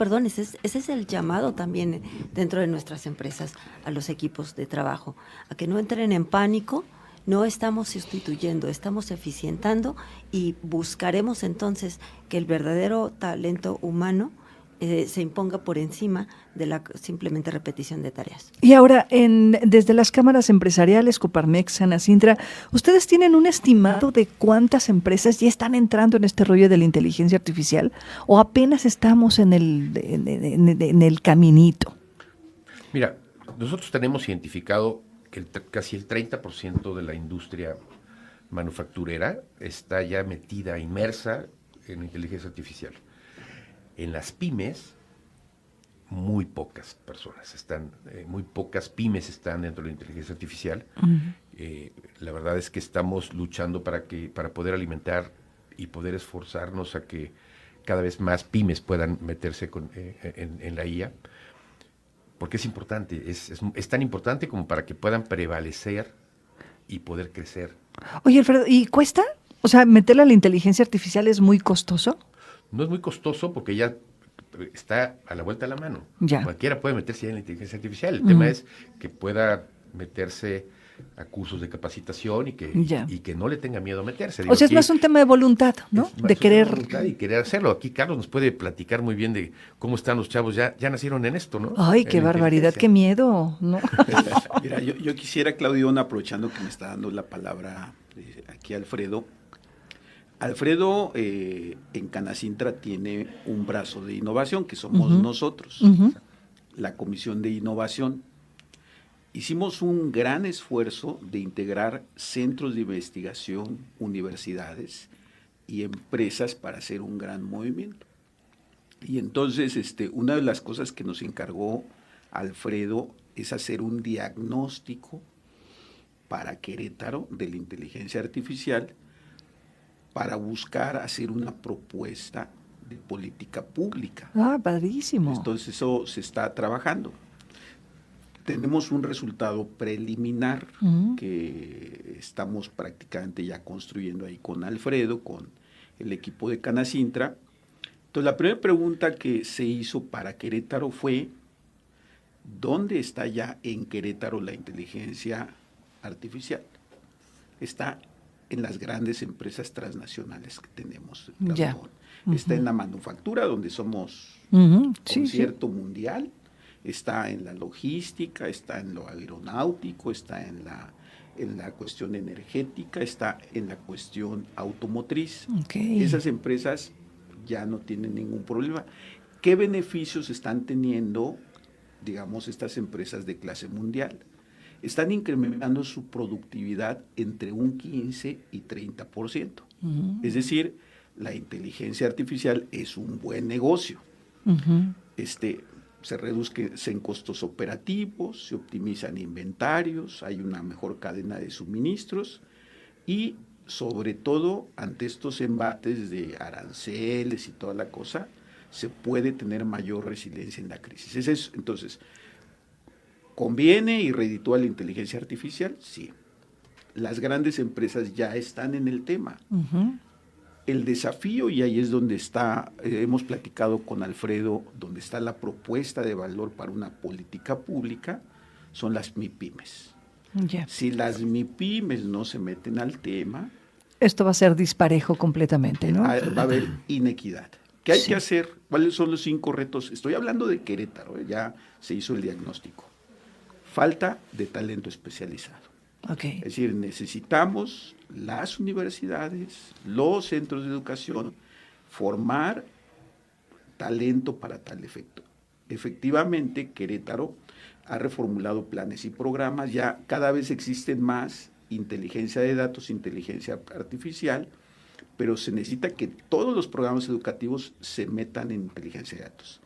es el llamado también dentro de nuestras empresas a los equipos de trabajo, a que no entren en pánico. No estamos sustituyendo, estamos eficientando y buscaremos entonces que el verdadero talento humano se imponga por encima de la simplemente repetición de tareas. Y ahora, desde las cámaras empresariales, Coparmex, Canacintra, ¿ustedes tienen un estimado de cuántas empresas ya están entrando en este rollo de la inteligencia artificial o apenas estamos en el caminito? Mira, nosotros tenemos identificado que casi el 30% de la industria manufacturera está ya metida, inmersa en la inteligencia artificial. En las pymes, muy pocas personas muy pocas pymes están dentro de la inteligencia artificial. La verdad es que estamos luchando para poder alimentar y poder esforzarnos a que cada vez más pymes puedan meterse en la IA. porque es importante, es tan importante como para que puedan prevalecer y poder crecer. Oye, Alfredo, ¿y cuesta? O sea, meterle a la inteligencia artificial es muy costoso. No es muy costoso porque ya está a la vuelta de la mano. Ya. Cualquiera puede meterse en la inteligencia artificial. El tema es que pueda meterse a cursos de capacitación y que no le tenga miedo a meterse. O sea, es más un tema de voluntad, ¿no? De querer. Voluntad y querer hacerlo. Aquí Carlos nos puede platicar muy bien de cómo están los chavos, ya nacieron en esto, ¿no? Ay, qué barbaridad, qué miedo, ¿no? Mira, yo quisiera, Claudio, aprovechando que me está dando la palabra aquí Alfredo. Alfredo en Canacintra tiene un brazo de innovación, que somos nosotros, la Comisión de Innovación. Hicimos un gran esfuerzo de integrar centros de investigación, universidades y empresas para hacer un gran movimiento. Y entonces una de las cosas que nos encargó Alfredo es hacer un diagnóstico para Querétaro de la inteligencia artificial para buscar hacer una propuesta de política pública. Ah, padrísimo. Entonces eso se está trabajando. Tenemos un resultado preliminar que estamos prácticamente ya construyendo ahí con Alfredo, con el equipo de Canacintra. Entonces la primera pregunta que se hizo para Querétaro fue, ¿dónde está ya en Querétaro la inteligencia artificial? Está en las grandes empresas transnacionales que tenemos. Ya. Está en la manufactura, donde somos concierto mundial. Está en la logística, está en lo aeronáutico, está en la cuestión energética, está en la cuestión automotriz. Okay. Esas empresas ya no tienen ningún problema. ¿Qué beneficios están teniendo, digamos, estas empresas de clase mundial? Están incrementando su productividad entre un 15 y 30%. Es decir, la inteligencia artificial es un buen negocio. Se reducen en costos operativos, se optimizan inventarios, hay una mejor cadena de suministros y sobre todo ante estos embates de aranceles y toda la cosa, se puede tener mayor resiliencia en la crisis. Entonces, ¿conviene y reditúa la inteligencia artificial? Sí. Las grandes empresas ya están en el tema. El desafío, y ahí es donde está, hemos platicado con Alfredo, donde está la propuesta de valor para una política pública, son las MIPYMES. Yeah. Si las MIPYMES no se meten al tema, esto va a ser disparejo completamente, ¿no? Va a haber inequidad. ¿Qué hay que hacer? ¿Cuáles son los 5 retos? Estoy hablando de Querétaro, ya se hizo el diagnóstico. Falta de talento especializado. Okay. Es decir, necesitamos las universidades, los centros de educación, formar talento para tal efecto. Efectivamente, Querétaro ha reformulado planes y programas, ya cada vez existen más inteligencia de datos, inteligencia artificial, pero se necesita que todos los programas educativos se metan en inteligencia de datos.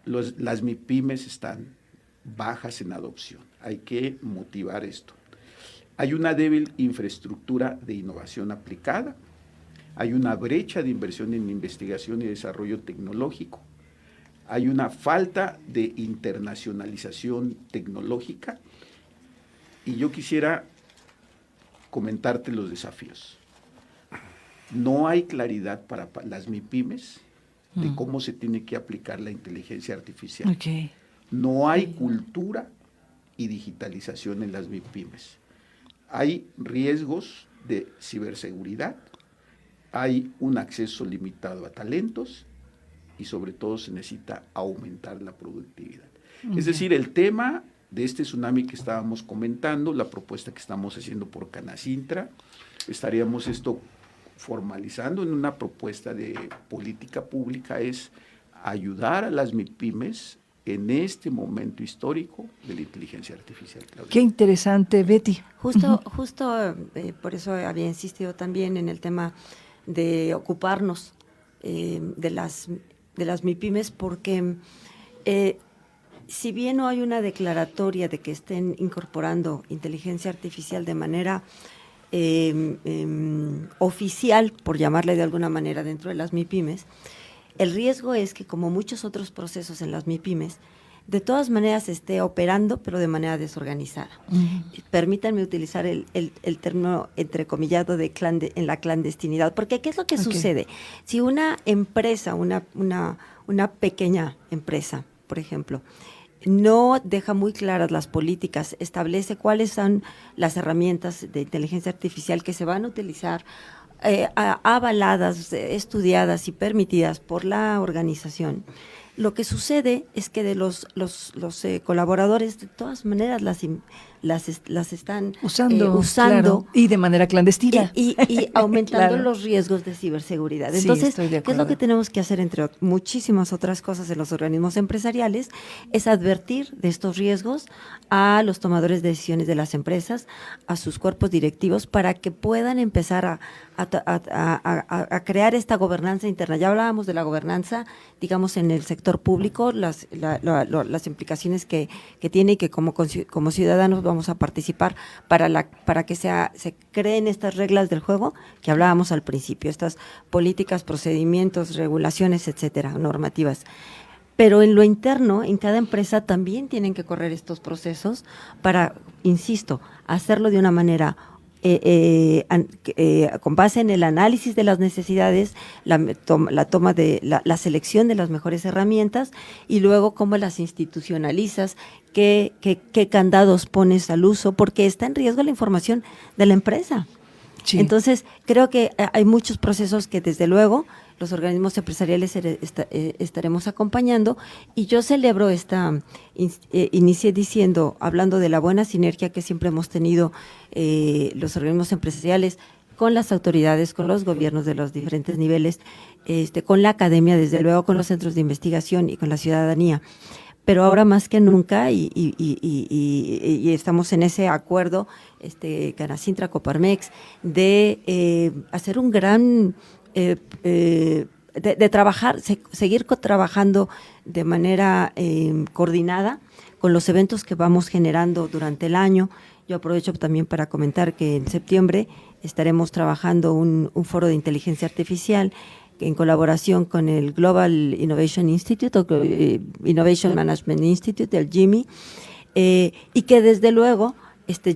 Las MIPYMES están bajas en adopción, hay que motivar esto. Hay una débil infraestructura de innovación aplicada, hay una brecha de inversión en investigación y desarrollo tecnológico, hay una falta de internacionalización tecnológica y yo quisiera comentarte los desafíos. No hay claridad para las MIPYMES de cómo se tiene que aplicar la inteligencia artificial. Okay. No hay cultura y digitalización en las MIPYMES. Hay riesgos de ciberseguridad, hay un acceso limitado a talentos y sobre todo se necesita aumentar la productividad. Es decir, el tema de este tsunami que estábamos comentando, la propuesta que estamos haciendo por Canacintra, estaríamos esto formalizando en una propuesta de política pública, es ayudar a las MIPYMES en este momento histórico de la inteligencia artificial. Claudia. Qué interesante, Betty. Justo por eso había insistido también en el tema de ocuparnos de las MIPYMES, porque si bien no hay una declaratoria de que estén incorporando inteligencia artificial de manera oficial, por llamarle de alguna manera, dentro de las MIPYMES, el riesgo es que, como muchos otros procesos en las MIPYMES, de todas maneras esté operando, pero de manera desorganizada. Permítanme utilizar el término entrecomillado de en la clandestinidad, porque ¿qué es lo que sucede? Si una empresa, una pequeña empresa, por ejemplo, no deja muy claras las políticas, establece cuáles son las herramientas de inteligencia artificial que se van a utilizar, avaladas, estudiadas y permitidas por la organización, lo que sucede es que de los colaboradores de todas maneras las están usando claro, y de manera clandestina y aumentando claro. los riesgos de ciberseguridad. Entonces, ¿qué es lo que tenemos que hacer entre muchísimas otras cosas en los organismos empresariales? Es advertir de estos riesgos a los tomadores de decisiones de las empresas, a sus cuerpos directivos, para que puedan empezar a crear esta gobernanza interna. Ya hablábamos de la gobernanza, digamos, en el sector público, las implicaciones que tiene y que como ciudadanos vamos a participar para que se creen estas reglas del juego que hablábamos al principio, estas políticas, procedimientos, regulaciones, etcétera, normativas. Pero en lo interno, en cada empresa también tienen que correr estos procesos para, insisto, hacerlo de una manera con base en el análisis de las necesidades, la selección de las mejores herramientas y luego cómo las institucionalizas, qué candados pones al uso, porque está en riesgo la información de la empresa. Sí. Entonces, creo que hay muchos procesos que desde luego los organismos empresariales estaremos acompañando, y yo celebro inicié hablando de la buena sinergia que siempre hemos tenido los organismos empresariales con las autoridades, con los gobiernos de los diferentes niveles, con la academia, desde luego con los centros de investigación y con la ciudadanía. Pero ahora más que nunca, y estamos en ese acuerdo, Canacintra, Coparmex, de hacer un gran, de trabajar, seguir trabajando de manera coordinada con los eventos que vamos generando durante el año. Yo aprovecho también para comentar que en septiembre estaremos trabajando un foro de inteligencia artificial en colaboración con el Global Innovation Institute o Innovation Management Institute, el GIMI, y que desde luego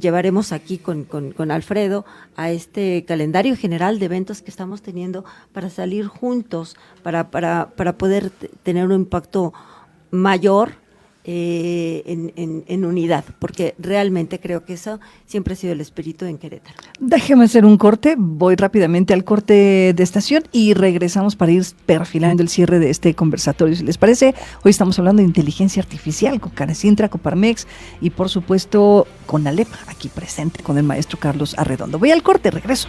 llevaremos aquí con Alfredo a este calendario general de eventos que estamos teniendo para salir juntos, para poder tener un impacto mayor en unidad, porque realmente creo que eso siempre ha sido el espíritu en Querétaro. Déjeme hacer un corte, voy rápidamente al corte de estación y regresamos para ir perfilando el cierre de este conversatorio, si les parece. Hoy estamos hablando de inteligencia artificial con Canacintra, Coparmex y por supuesto con Alep, aquí presente con el maestro Carlos Arredondo. Voy al corte, regreso.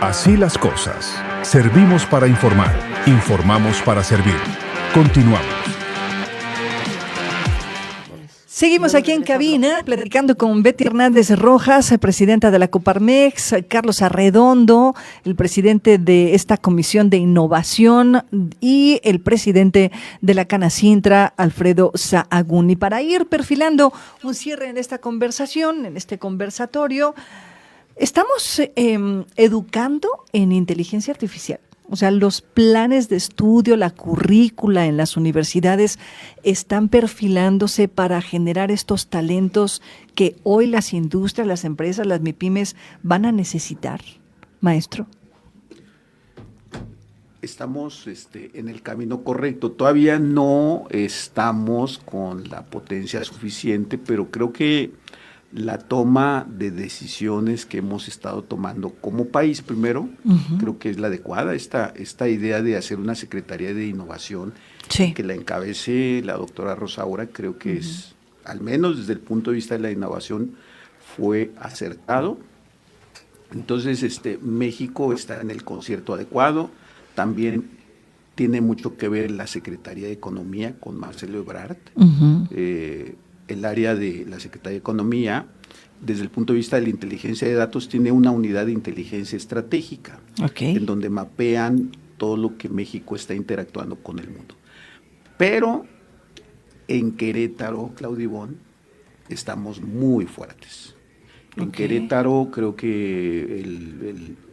Así las cosas. Servimos para informar. Informamos para servir. Continuamos. Seguimos aquí en cabina, platicando con Betty Hernández Rojas, presidenta de la Coparmex, Carlos Arredondo, el presidente de esta comisión de innovación, y el presidente de la Canacintra, Alfredo Sahagún. Y para ir perfilando un cierre en esta conversación, en este conversatorio, estamos educando en inteligencia artificial. O sea, los planes de estudio, la currícula en las universidades están perfilándose para generar estos talentos que hoy las industrias, las empresas, las MIPYMES van a necesitar, maestro. Estamos en el camino correcto. Todavía no estamos con la potencia suficiente, pero creo que la toma de decisiones que hemos estado tomando como país, primero, creo que es la adecuada, esta idea de hacer una Secretaría de Innovación, que la encabece la doctora Rosaura, creo que es, al menos desde el punto de vista de la innovación, fue acertado. Entonces, México está en el concierto adecuado. También tiene mucho que ver la Secretaría de Economía con Marcelo Ebrard. El área de la Secretaría de Economía, desde el punto de vista de la inteligencia de datos, tiene una unidad de inteligencia estratégica, en donde mapean todo lo que México está interactuando con el mundo. Pero En Querétaro, Claudia Ivonne, estamos muy fuertes. En Querétaro creo que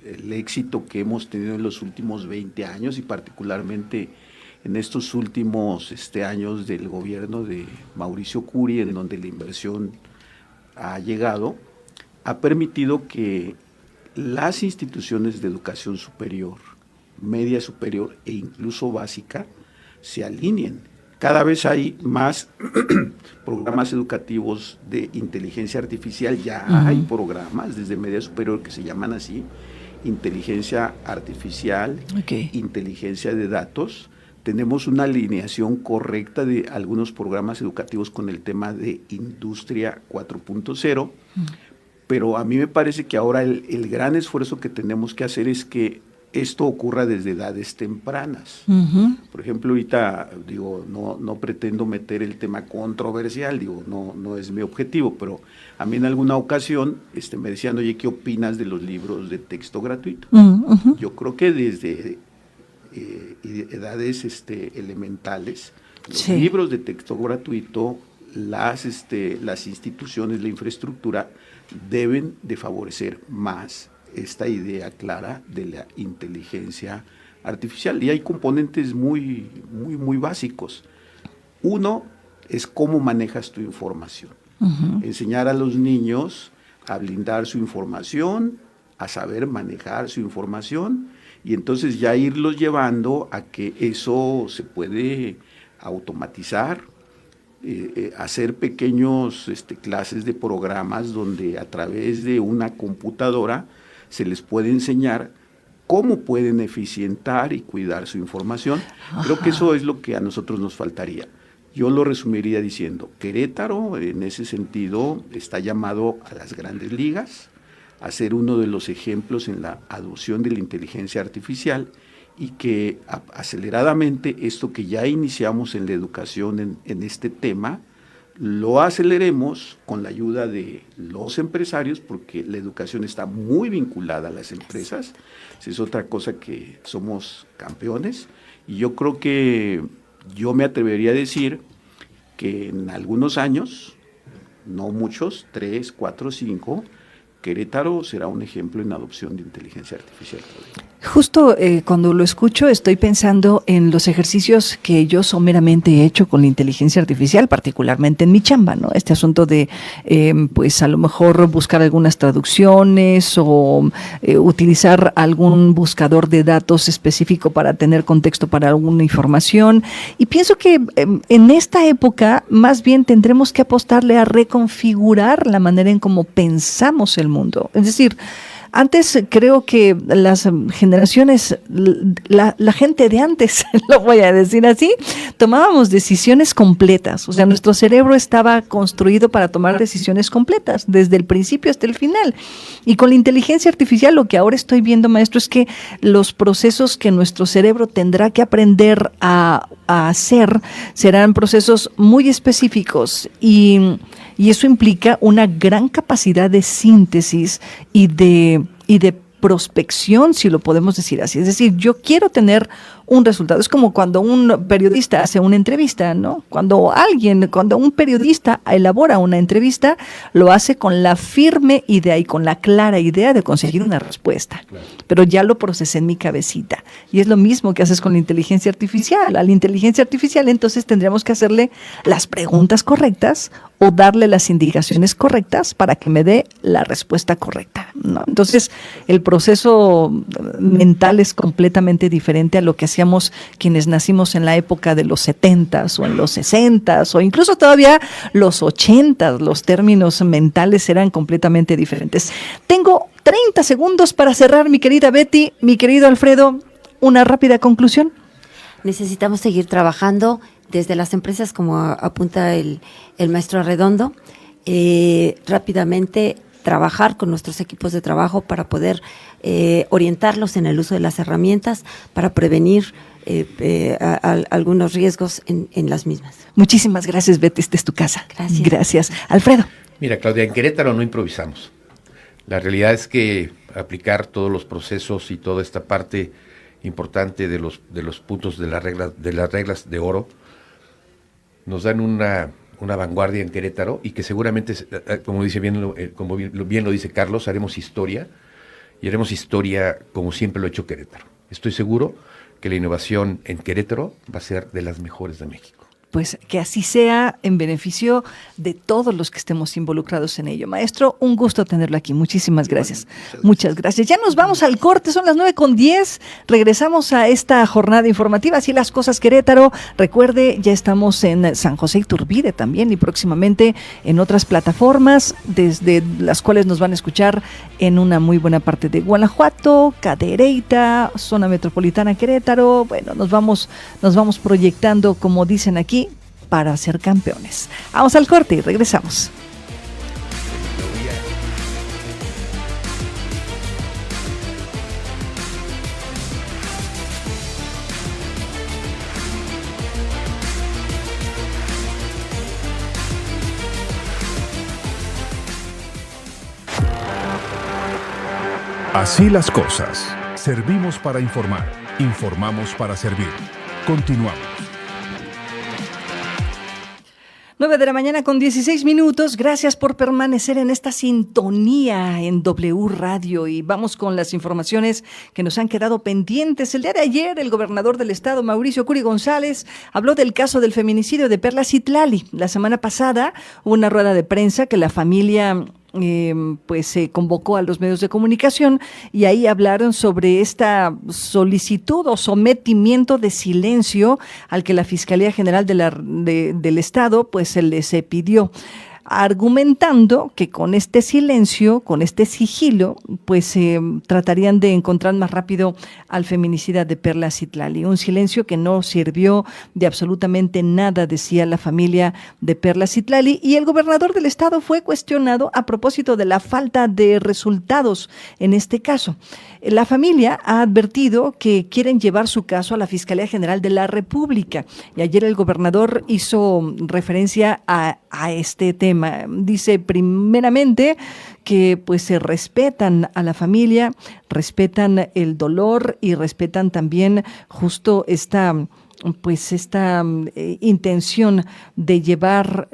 el éxito que hemos tenido en los últimos 20 años y particularmente en estos últimos años del gobierno de Mauricio Curi, en donde la inversión ha llegado, ha permitido que las instituciones de educación superior, media superior e incluso básica se alineen. Cada vez hay más programas educativos de inteligencia artificial, ya hay programas desde media superior que se llaman así, inteligencia artificial, inteligencia de datos. Tenemos una alineación correcta de algunos programas educativos con el tema de Industria 4.0, pero a mí me parece que ahora el gran esfuerzo que tenemos que hacer es que esto ocurra desde edades tempranas. Por ejemplo, ahorita, no pretendo meter el tema controversial, no es mi objetivo, pero a mí en alguna ocasión me decían, oye, ¿qué opinas de los libros de texto gratuito? Yo creo que desde edades elementales, los libros de texto gratuito, las instituciones, la infraestructura, deben de favorecer más esta idea clara de la inteligencia artificial. Y hay componentes muy básicos. Uno es cómo manejas tu información. Enseñar a los niños a blindar su información, a saber manejar su información, y entonces ya irlos llevando a que eso se puede automatizar, hacer pequeños clases de programas donde a través de una computadora se les puede enseñar cómo pueden eficientar y cuidar su información. Creo que eso es lo que a nosotros nos faltaría. Yo lo resumiría diciendo, Querétaro en ese sentido está llamado a las grandes ligas, a ser uno de los ejemplos en la adopción de la inteligencia artificial, y que aceleradamente esto que ya iniciamos en la educación en este tema, lo aceleremos con la ayuda de los empresarios, porque la educación está muy vinculada a las empresas. Es otra cosa que somos campeones, y yo creo que yo me atrevería a decir que en algunos años, no muchos, 3, 4, 5, Querétaro será un ejemplo en adopción de inteligencia artificial. Justo cuando lo escucho estoy pensando en los ejercicios que yo someramente he hecho con la inteligencia artificial, particularmente en mi chamba, ¿no? Este asunto de, pues a lo mejor buscar algunas traducciones o utilizar algún buscador de datos específico para tener contexto para alguna información. Y pienso que en esta época más bien tendremos que apostarle a reconfigurar la manera en cómo pensamos el mundo. Es decir, antes creo que las generaciones, la gente de antes, lo voy a decir así, tomábamos decisiones completas. O sea, nuestro cerebro estaba construido para tomar decisiones completas, desde el principio hasta el final. Y con la inteligencia artificial lo que ahora estoy viendo, maestro, es que los procesos que nuestro cerebro tendrá que aprender a hacer serán procesos muy específicos, y eso implica una gran capacidad de síntesis y de prospección, si lo podemos decir así. Es decir, yo quiero tener un resultado. Es como cuando un periodista hace una entrevista, ¿no? Cuando un periodista elabora una entrevista, lo hace con la firme idea y con la clara idea de conseguir una respuesta. Claro. Pero ya lo procesé en mi cabecita. Y es lo mismo que haces con la inteligencia artificial. A la inteligencia artificial entonces tendríamos que hacerle las preguntas correctas o darle las indicaciones correctas para que me dé la respuesta correcta, ¿no? Entonces, el proceso mental es completamente diferente a lo que hacíamos quienes nacimos en la época de los 70s o en los 60s o incluso todavía los 80s. Los términos mentales eran completamente diferentes. Tengo 30 segundos para cerrar, mi querida Betty, mi querido Alfredo, una rápida conclusión. Necesitamos seguir trabajando desde las empresas, como apunta el maestro Arredondo, rápidamente trabajar con nuestros equipos de trabajo para poder orientarlos en el uso de las herramientas para prevenir algunos riesgos en las mismas. Muchísimas gracias, Betty. Esta es tu casa. Gracias. Gracias. Alfredo. Mira, Claudia, en Querétaro no improvisamos. La realidad es que aplicar todos los procesos y toda esta parte importante de los puntos de las reglas de oro nos dan una vanguardia en Querétaro y que seguramente, como bien lo dice Carlos, haremos historia y haremos historia como siempre lo ha hecho Querétaro. Estoy seguro que la innovación en Querétaro va a ser de las mejores de México. Pues que así sea en beneficio de todos los que estemos involucrados en ello. Maestro, un gusto tenerlo aquí. Muchísimas gracias. Muchas gracias. Ya nos vamos al corte, son las 9:10. Regresamos a esta jornada informativa. Así las cosas, Querétaro. Recuerde, ya estamos en San José Iturbide también y próximamente en otras plataformas, desde las cuales nos van a escuchar en una muy buena parte de Guanajuato, Cadereyta, zona metropolitana Querétaro. Bueno, nos vamos proyectando, como dicen aquí, para ser campeones. Vamos al corte y regresamos. Así las cosas. Servimos para informar. Informamos para servir. Continuamos. 9:16 a.m. Gracias por permanecer en esta sintonía en W Radio y vamos con las informaciones que nos han quedado pendientes. El día de ayer, el gobernador del estado, Mauricio Curi González, habló del caso del feminicidio de Perla Citlali. La semana pasada hubo una rueda de prensa que la familia se convocó a los medios de comunicación y ahí hablaron sobre esta solicitud o sometimiento de silencio al que la Fiscalía General del Estado pues se les pidió, argumentando que con este silencio, con este sigilo, pues tratarían de encontrar más rápido al feminicida de Perla Citlali. Un silencio que no sirvió de absolutamente nada, decía la familia de Perla Citlali, y el gobernador del estado fue cuestionado a propósito de la falta de resultados en este caso. La familia ha advertido que quieren llevar su caso a la Fiscalía General de la República y ayer el gobernador hizo referencia a este tema. Dice primeramente que pues se respetan a la familia, respetan el dolor y respetan también justo esta intención de llevar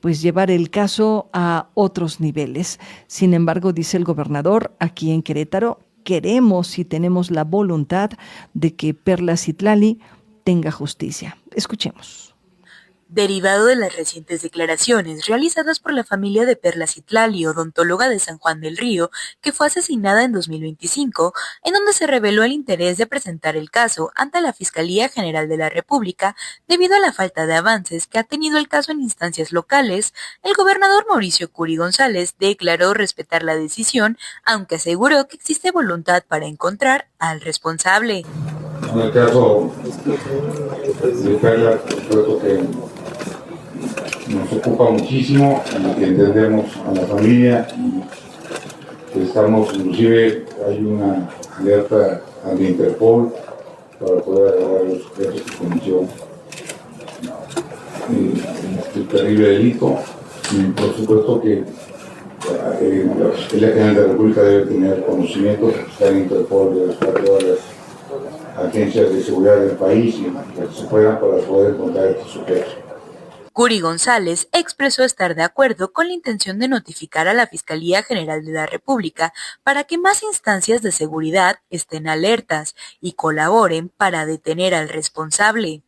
llevar el caso a otros niveles. Sin embargo, dice el gobernador, aquí en Querétaro queremos y tenemos la voluntad de que Perla Citlali tenga justicia. Escuchemos. Derivado de las recientes declaraciones realizadas por la familia de Perla Citlali, odontóloga de San Juan del Río, que fue asesinada en 2025, en donde se reveló el interés de presentar el caso ante la Fiscalía General de la República debido a la falta de avances que ha tenido el caso en instancias locales, el gobernador Mauricio Curi González declaró respetar la decisión, aunque aseguró que existe voluntad para encontrar al responsable. En el caso de Perla, creo que nos ocupa muchísimo y que entendemos a la familia y que estamos, inclusive hay una alerta al Interpol para poder agarrar los sujetos que cometió este terrible delito y por supuesto que la Fiscalía General de la República debe tener conocimiento de que está en Interpol de las agencias de seguridad del país y que se puedan para poder encontrar a estos sujetos. Curi González expresó estar de acuerdo con la intención de notificar a la Fiscalía General de la República para que más instancias de seguridad estén alertas y colaboren para detener al responsable.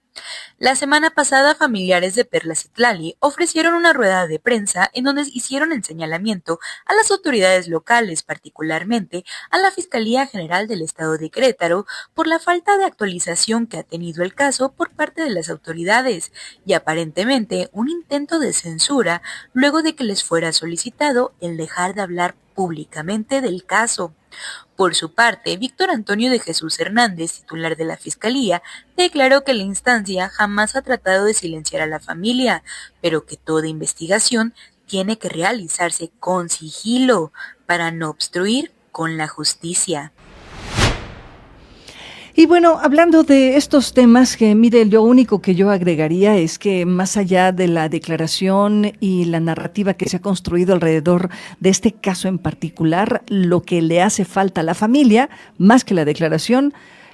La semana pasada, familiares de Perla Citlali ofrecieron una rueda de prensa en donde hicieron el señalamiento a las autoridades locales, particularmente a la Fiscalía General del Estado de Querétaro, por la falta de actualización que ha tenido el caso por parte de las autoridades y aparentemente un intento de censura luego de que les fuera solicitado el dejar de hablar públicamente del caso. Por su parte, Víctor Antonio de Jesús Hernández, titular de la Fiscalía, declaró que la instancia jamás ha tratado de silenciar a la familia, pero que toda investigación tiene que realizarse con sigilo para no obstruir con la justicia. Y bueno, hablando de estos temas, que mire, lo único que yo agregaría es que más allá de la declaración y la narrativa que se ha construido alrededor de este caso en particular, lo que le hace falta a la familia, más que la declaración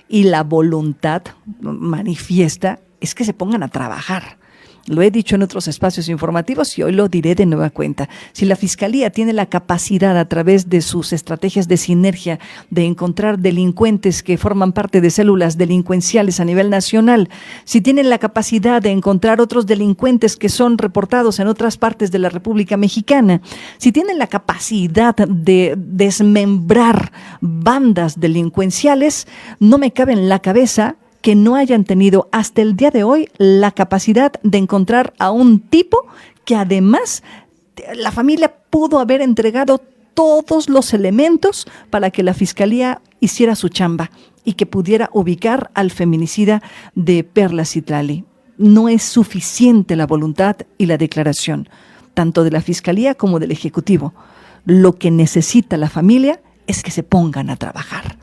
y la voluntad manifiesta, es que se pongan a trabajar. Lo he dicho en otros espacios informativos y hoy lo diré de nueva cuenta. Si la Fiscalía tiene la capacidad a través de sus estrategias de sinergia de encontrar delincuentes que forman parte de células delincuenciales a nivel nacional, si tienen la capacidad de encontrar otros delincuentes que son reportados en otras partes de la República Mexicana, si tienen la capacidad de desmembrar bandas delincuenciales, no me cabe en la cabeza que no hayan tenido hasta el día de hoy la capacidad de encontrar a un tipo que además la familia pudo haber entregado todos los elementos para que la Fiscalía hiciera su chamba y que pudiera ubicar al feminicida de Perla Citlali. No es suficiente la voluntad y la declaración, tanto de la Fiscalía como del Ejecutivo. Lo que necesita la familia es que se pongan a trabajar.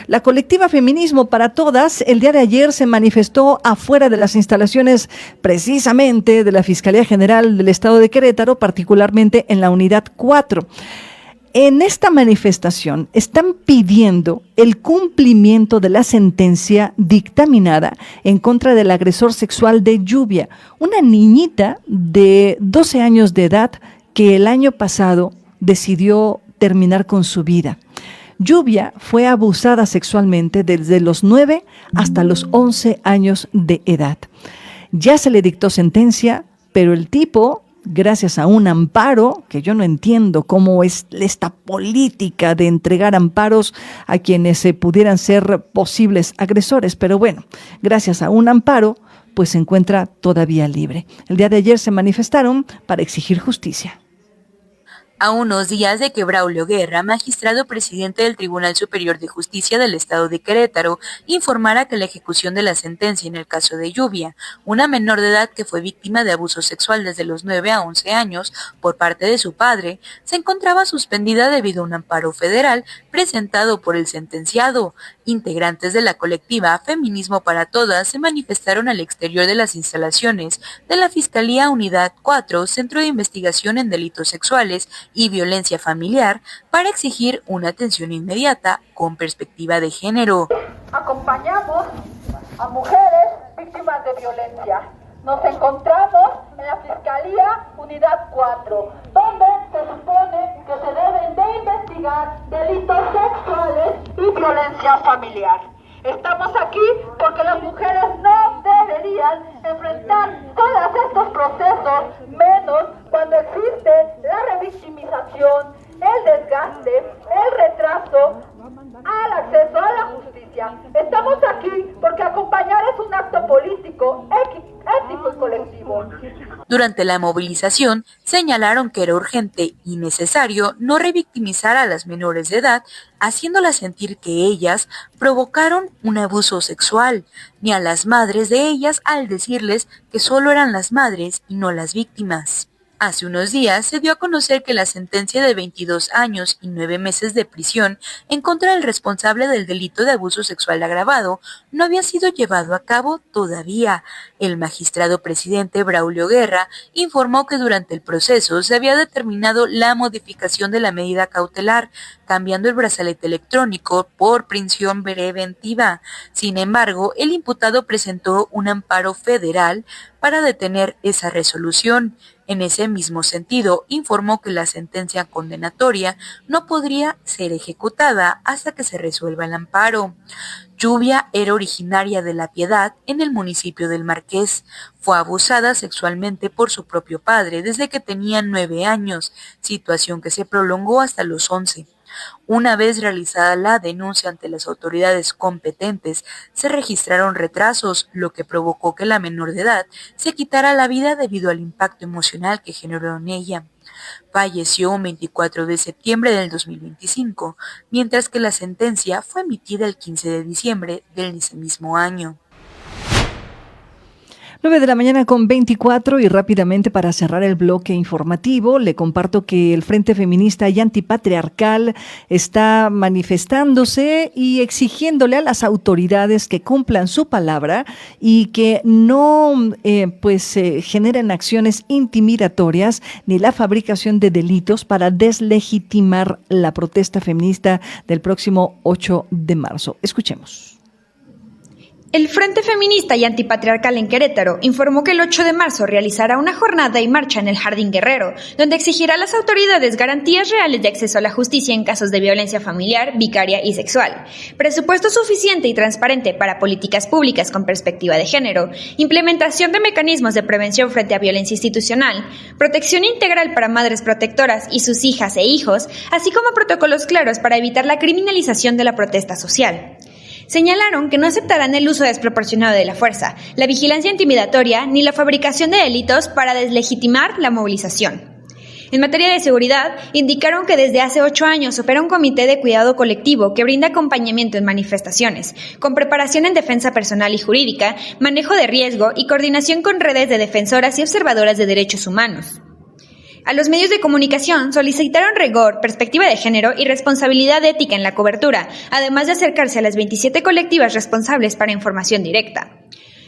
La colectiva Feminismo para Todas el día de ayer se manifestó afuera de las instalaciones precisamente de la Fiscalía General del Estado de Querétaro, particularmente en la Unidad 4. En esta manifestación están pidiendo el cumplimiento de la sentencia dictaminada en contra del agresor sexual de Lluvia, una niñita de 12 años de edad que el año pasado decidió terminar con su vida. Lluvia fue abusada sexualmente desde los 9 hasta los 11 años de edad. Ya se le dictó sentencia, pero el tipo, gracias a un amparo, que yo no entiendo cómo es esta política de entregar amparos a quienes pudieran ser posibles agresores, pero bueno, gracias a un amparo, pues se encuentra todavía libre. El día de ayer se manifestaron para exigir justicia. A unos días de que Braulio Guerra, magistrado presidente del Tribunal Superior de Justicia del Estado de Querétaro, informara que la ejecución de la sentencia en el caso de Lluvia, una menor de edad que fue víctima de abuso sexual desde los 9 a 11 años por parte de su padre, se encontraba suspendida debido a un amparo federal presentado por el sentenciado. Integrantes de la colectiva Feminismo para Todas se manifestaron al exterior de las instalaciones de la Fiscalía Unidad 4, Centro de Investigación en Delitos Sexuales y Violencia Familiar, para exigir una atención inmediata con perspectiva de género. Acompañamos a mujeres víctimas de violencia. Nos encontramos en la Fiscalía Unidad 4, donde se supone que se deben de investigar delitos sexuales y violencia familiar. Estamos aquí porque las mujeres no deberían enfrentar todos estos procesos, menos cuando existe la revictimización, el desgaste, el retraso al acceso a la justicia. Estamos aquí porque acompañar es un acto político, ético y colectivo. Durante la movilización, señalaron que era urgente y necesario no revictimizar a las menores de edad, haciéndolas sentir que ellas provocaron un abuso sexual, ni a las madres de ellas al decirles que solo eran las madres y no las víctimas. Hace unos días se dio a conocer que la sentencia de 22 años y 9 meses de prisión en contra del responsable del delito de abuso sexual agravado no había sido llevado a cabo todavía. El magistrado presidente Braulio Guerra informó que durante el proceso se había determinado la modificación de la medida cautelar, cambiando el brazalete electrónico por prisión preventiva. Sin embargo, el imputado presentó un amparo federal para detener esa resolución. En ese mismo sentido, informó que la sentencia condenatoria no podría ser ejecutada hasta que se resuelva el amparo. Lluvia era originaria de La Piedad, en el municipio del Marqués. Fue abusada sexualmente por su propio padre desde que tenía 9 años, situación que se prolongó hasta los 11. Una vez realizada la denuncia ante las autoridades competentes, se registraron retrasos, lo que provocó que la menor de edad se quitara la vida debido al impacto emocional que generó en ella. Falleció un 24 de septiembre del 2025, mientras que la sentencia fue emitida el 15 de diciembre del ese mismo año. 9 de la mañana con 24 y rápidamente para cerrar el bloque informativo le comparto que el Frente Feminista y Antipatriarcal está manifestándose y exigiéndole a las autoridades que cumplan su palabra y que no generen acciones intimidatorias ni la fabricación de delitos para deslegitimar la protesta feminista del próximo 8 de marzo. Escuchemos. El Frente Feminista y Antipatriarcal en Querétaro informó que el 8 de marzo realizará una jornada y marcha en el Jardín Guerrero, donde exigirá a las autoridades garantías reales de acceso a la justicia en casos de violencia familiar, vicaria y sexual, presupuesto suficiente y transparente para políticas públicas con perspectiva de género, implementación de mecanismos de prevención frente a violencia institucional, protección integral para madres protectoras y sus hijas e hijos, así como protocolos claros para evitar la criminalización de la protesta social. Señalaron que no aceptarán el uso desproporcionado de la fuerza, la vigilancia intimidatoria ni la fabricación de delitos para deslegitimar la movilización. En materia de seguridad, indicaron que desde hace 8 años opera un comité de cuidado colectivo que brinda acompañamiento en manifestaciones, con preparación en defensa personal y jurídica, manejo de riesgo y coordinación con redes de defensoras y observadoras de derechos humanos. A los medios de comunicación solicitaron rigor, perspectiva de género y responsabilidad ética en la cobertura, además de acercarse a las 27 colectivas responsables para información directa.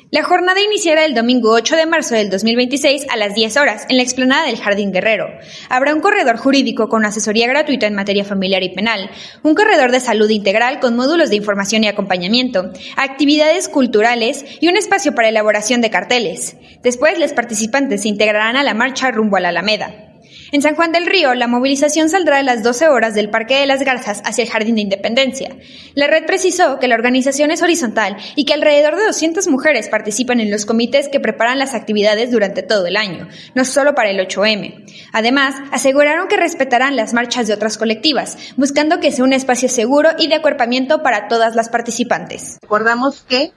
La jornada iniciará el domingo 8 de marzo del 2026 a las 10 horas en la explanada del Jardín Guerrero. Habrá un corredor jurídico con asesoría gratuita en materia familiar y penal, un corredor de salud integral con módulos de información y acompañamiento, actividades culturales y un espacio para elaboración de carteles. Después, los participantes se integrarán a la marcha rumbo a la Alameda. En San Juan del Río, la movilización saldrá a las 12 horas del Parque de las Garzas hacia el Jardín de Independencia. La red precisó que la organización es horizontal y que alrededor de 200 mujeres participan en los comités que preparan las actividades durante todo el año, no solo para el 8M. Además, aseguraron que respetarán las marchas de otras colectivas, buscando que sea un espacio seguro y de acuerpamiento para todas las participantes. Recordamos que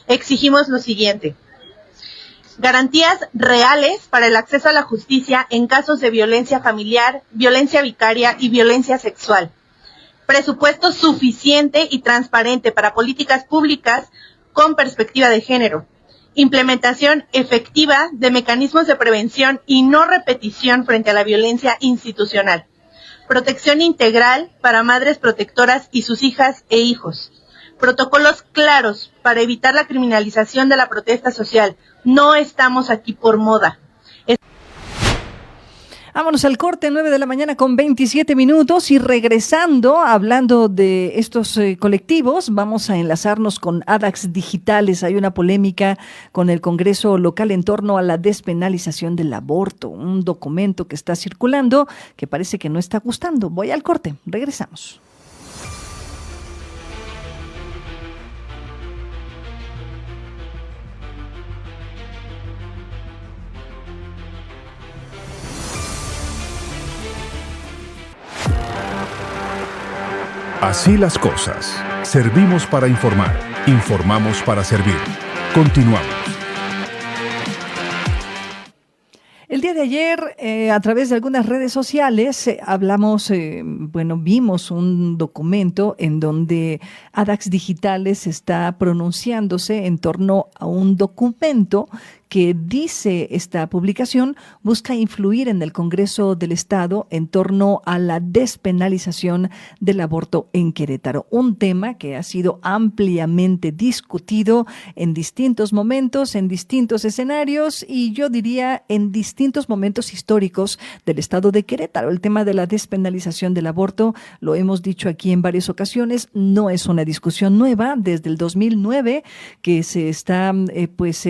exigimos lo siguiente: garantías reales para el acceso a la justicia en casos de violencia familiar, violencia vicaria y violencia sexual. Presupuesto suficiente y transparente para políticas públicas con perspectiva de género. Implementación efectiva de mecanismos de prevención y no repetición frente a la violencia institucional. Protección integral para madres protectoras y sus hijas e hijos. Protocolos claros para evitar la criminalización de la protesta social. No estamos aquí por moda. Vámonos al corte, 9 de la mañana con 27 minutos y regresando, hablando de estos colectivos, vamos a enlazarnos con ADAX Digitales. Hay una polémica con el Congreso local en torno a la despenalización del aborto, un documento que está circulando que parece que no está gustando. Voy al corte, regresamos. Así las cosas. Servimos para informar. Informamos para servir. Continuamos. El día de ayer, a través de algunas redes sociales, vimos un documento en donde ADAX Digitales está pronunciándose en torno a un documento que dice esta publicación busca influir en el Congreso del Estado en torno a la despenalización del aborto en Querétaro. Un tema que ha sido ampliamente discutido en distintos momentos, en distintos escenarios y yo diría en distintos momentos históricos del Estado de Querétaro. El tema de la despenalización del aborto, lo hemos dicho aquí en varias ocasiones, no es una discusión nueva. Desde el 2009 que se está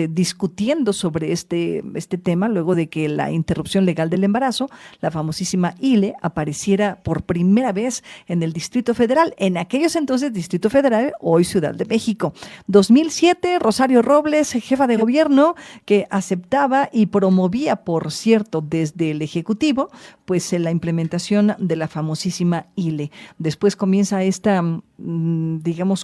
discutiendo sobre este tema, luego de que la interrupción legal del embarazo, la famosísima ILE, apareciera por primera vez en el Distrito Federal, en aquellos entonces Distrito Federal, hoy Ciudad de México. 2007, Rosario Robles, jefa de gobierno, que aceptaba y promovía, por cierto, desde el Ejecutivo, la implementación de la famosísima ILE. Después comienza esta,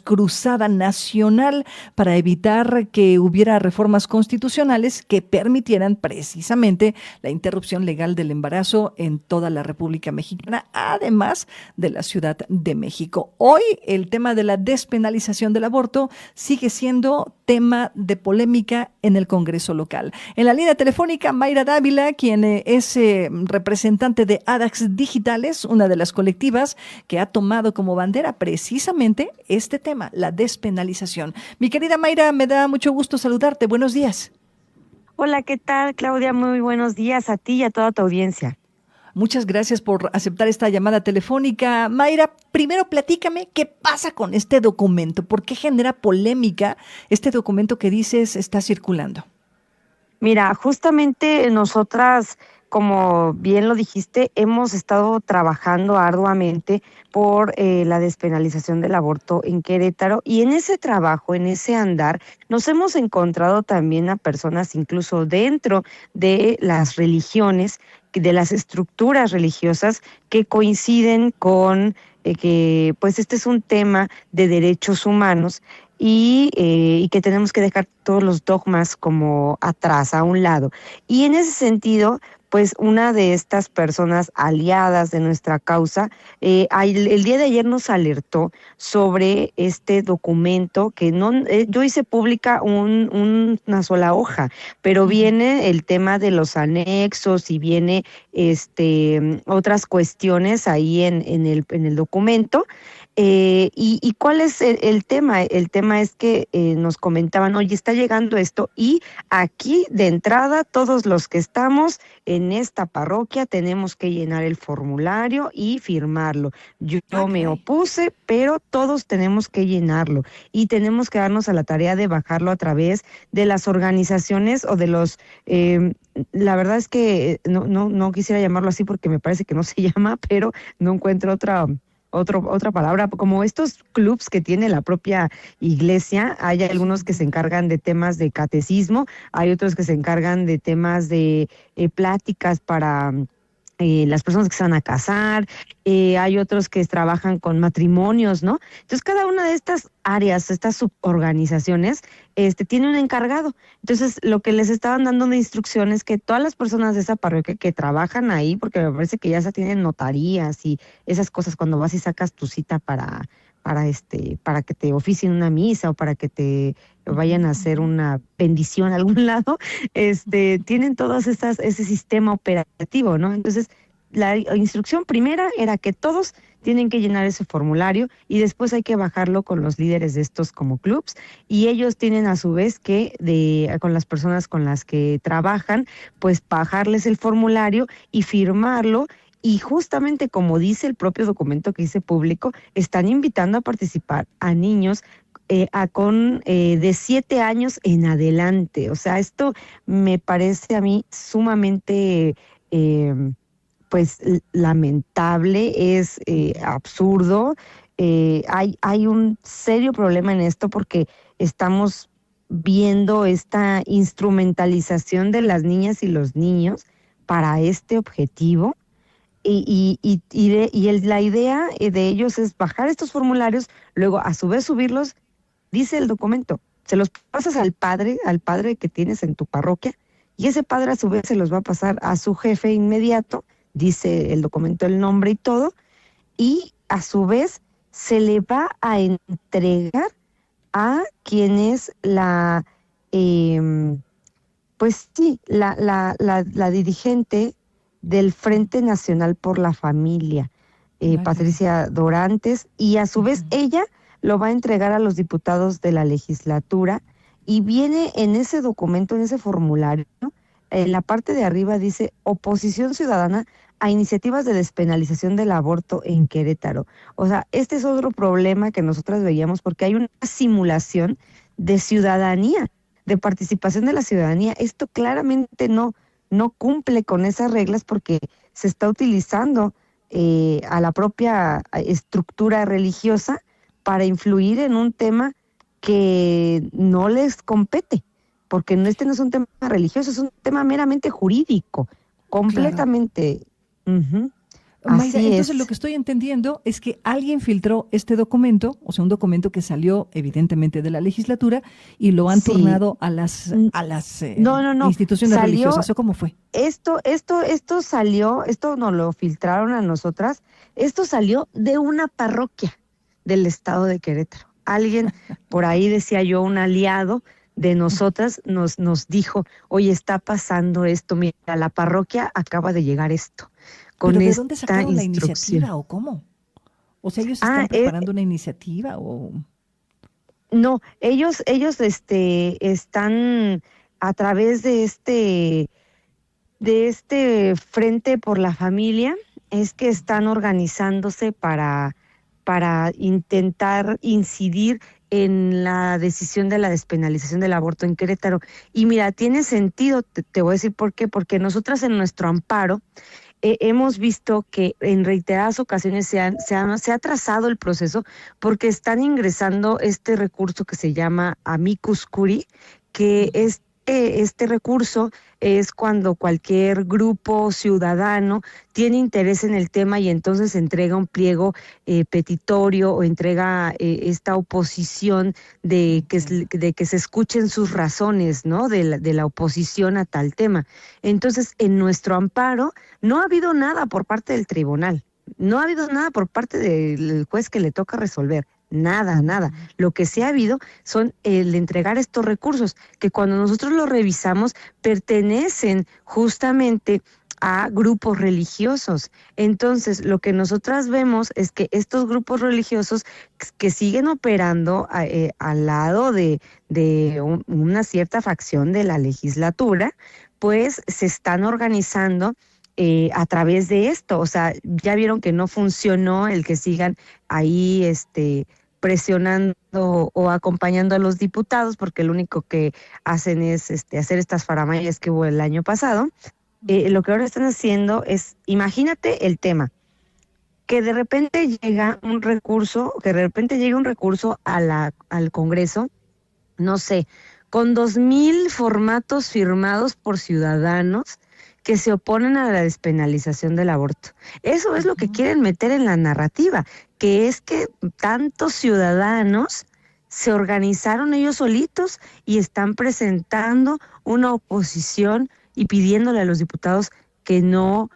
cruzada nacional para evitar que hubiera reformas constitucionales que permitieran precisamente la interrupción legal del embarazo en toda la República Mexicana, además de la Ciudad de México. Hoy el tema de la despenalización del aborto sigue siendo tema de polémica en el Congreso local. En la línea telefónica, Mayra Dávila, quien es representante de ADAX Digitales, una de las colectivas que ha tomado como bandera precisamente este tema, la despenalización. Mi querida Mayra, me da mucho gusto saludarte. Buenos días. Hola, ¿qué tal, Claudia? Muy buenos días a ti y a toda tu audiencia. Muchas gracias por aceptar esta llamada telefónica. Mayra, primero platícame qué pasa con este documento, por qué genera polémica este documento que dices está circulando. Mira, justamente nosotras, como bien lo dijiste, hemos estado trabajando arduamente por la despenalización del aborto en Querétaro, y en ese trabajo, en ese andar, nos hemos encontrado también a personas incluso dentro de las religiones, de las estructuras religiosas, que coinciden con que pues este es un tema de derechos humanos y que tenemos que dejar todos los dogmas como atrás, a un lado. Y en ese sentido, pues una de estas personas aliadas de nuestra causa, el día de ayer nos alertó sobre este documento que yo hice pública una sola hoja, pero viene el tema de los anexos y viene otras cuestiones ahí en el documento. ¿Y cuál es el tema? El tema es que nos comentaban, oye, está llegando esto, y aquí de entrada todos los que estamos en esta parroquia tenemos que llenar el formulario y firmarlo. Yo me opuse, pero todos tenemos que llenarlo y tenemos que darnos a la tarea de bajarlo a través de las organizaciones o de los... la verdad es que no quisiera llamarlo así porque me parece que no se llama, pero no encuentro otra palabra, como estos clubs que tiene la propia iglesia. Hay algunos que se encargan de temas de catecismo, hay otros que se encargan de temas de pláticas para las personas que se van a casar, hay otros que trabajan con matrimonios, ¿no? Entonces, cada una de estas áreas, estas suborganizaciones, tiene un encargado. Entonces, lo que les estaban dando de instrucciones es que todas las personas de esa parroquia que trabajan ahí, porque me parece que ya se tienen notarías y esas cosas, cuando vas y sacas tu cita para que te oficien una misa o para que te vayan a hacer una bendición a algún lado, tienen todas ese sistema operativo, ¿no? Entonces, la instrucción primera era que todos tienen que llenar ese formulario y después hay que bajarlo con los líderes de estos como clubs, y ellos tienen a su vez que con las personas con las que trabajan, pues bajarles el formulario y firmarlo. Y justamente como dice el propio documento que hice público, están invitando a participar a niños de 7 años en adelante. O sea, esto me parece a mí sumamente pues lamentable, es absurdo. Hay un serio problema en esto porque estamos viendo esta instrumentalización de las niñas y los niños para este objetivo. La idea de ellos es bajar estos formularios, luego a su vez subirlos, dice el documento, se los pasas al padre que tienes en tu parroquia, y ese padre a su vez se los va a pasar a su jefe inmediato, dice el documento el nombre y todo, y a su vez se le va a entregar a quien es la dirigente del Frente Nacional por la Familia, Patricia Dorantes, y a su vez ella lo va a entregar a los diputados de la legislatura, y viene en ese documento, en ese formulario, en la parte de arriba dice oposición ciudadana a iniciativas de despenalización del aborto en Querétaro. O sea, este es otro problema que nosotras veíamos, porque hay una simulación de ciudadanía, de participación de la ciudadanía. Esto claramente no cumple con esas reglas, porque se está utilizando a la propia estructura religiosa para influir en un tema que no les compete, porque no es un tema religioso, es un tema meramente jurídico, completamente. Claro. Uh-huh. Mayra, entonces lo que estoy entendiendo es que alguien filtró este documento, o sea, un documento que salió evidentemente de la legislatura, y lo han turnado a las instituciones religiosas. ¿O cómo fue? Esto salió, esto nos lo filtraron a nosotras, esto salió de una parroquia del estado de Querétaro. Alguien, por ahí decía yo, un aliado de nosotras nos dijo, oye, está pasando esto, mira, a la parroquia acaba de llegar esto. ¿Pero de dónde sacaron la iniciativa o cómo? O sea, ¿ellos están preparando una iniciativa o...? No, ellos están a través de este Frente por la Familia es que están organizándose para intentar incidir en la decisión de la despenalización del aborto en Querétaro. Y mira, tiene sentido, te voy a decir por qué, porque nosotras en nuestro amparo hemos visto que en reiteradas ocasiones se ha trazado el proceso porque están ingresando este recurso que se llama amicus curiae, que este recurso es cuando cualquier grupo ciudadano tiene interés en el tema y entonces entrega un pliego petitorio o entrega esta oposición de que se escuchen sus razones, ¿no? De la oposición a tal tema. Entonces, en nuestro amparo no ha habido nada por parte del tribunal, no ha habido nada por parte del juez que le toca resolver. Nada. Lo que sí ha habido son el entregar estos recursos, que cuando nosotros los revisamos pertenecen justamente a grupos religiosos. Entonces, lo que nosotras vemos es que estos grupos religiosos que siguen operando al lado de una cierta facción de la legislatura, pues se están organizando a través de esto. O sea, ya vieron que no funcionó el que sigan ahí presionando o acompañando a los diputados, porque lo único que hacen es hacer estas faramayas que hubo el año pasado. Lo que ahora están haciendo es, imagínate el tema, que de repente llega un recurso, al Congreso, no sé, con 2,000 formatos firmados por ciudadanos que se oponen a la despenalización del aborto. Eso es lo que quieren meter en la narrativa, que es que tantos ciudadanos se organizaron ellos solitos y están presentando una oposición y pidiéndole a los diputados que no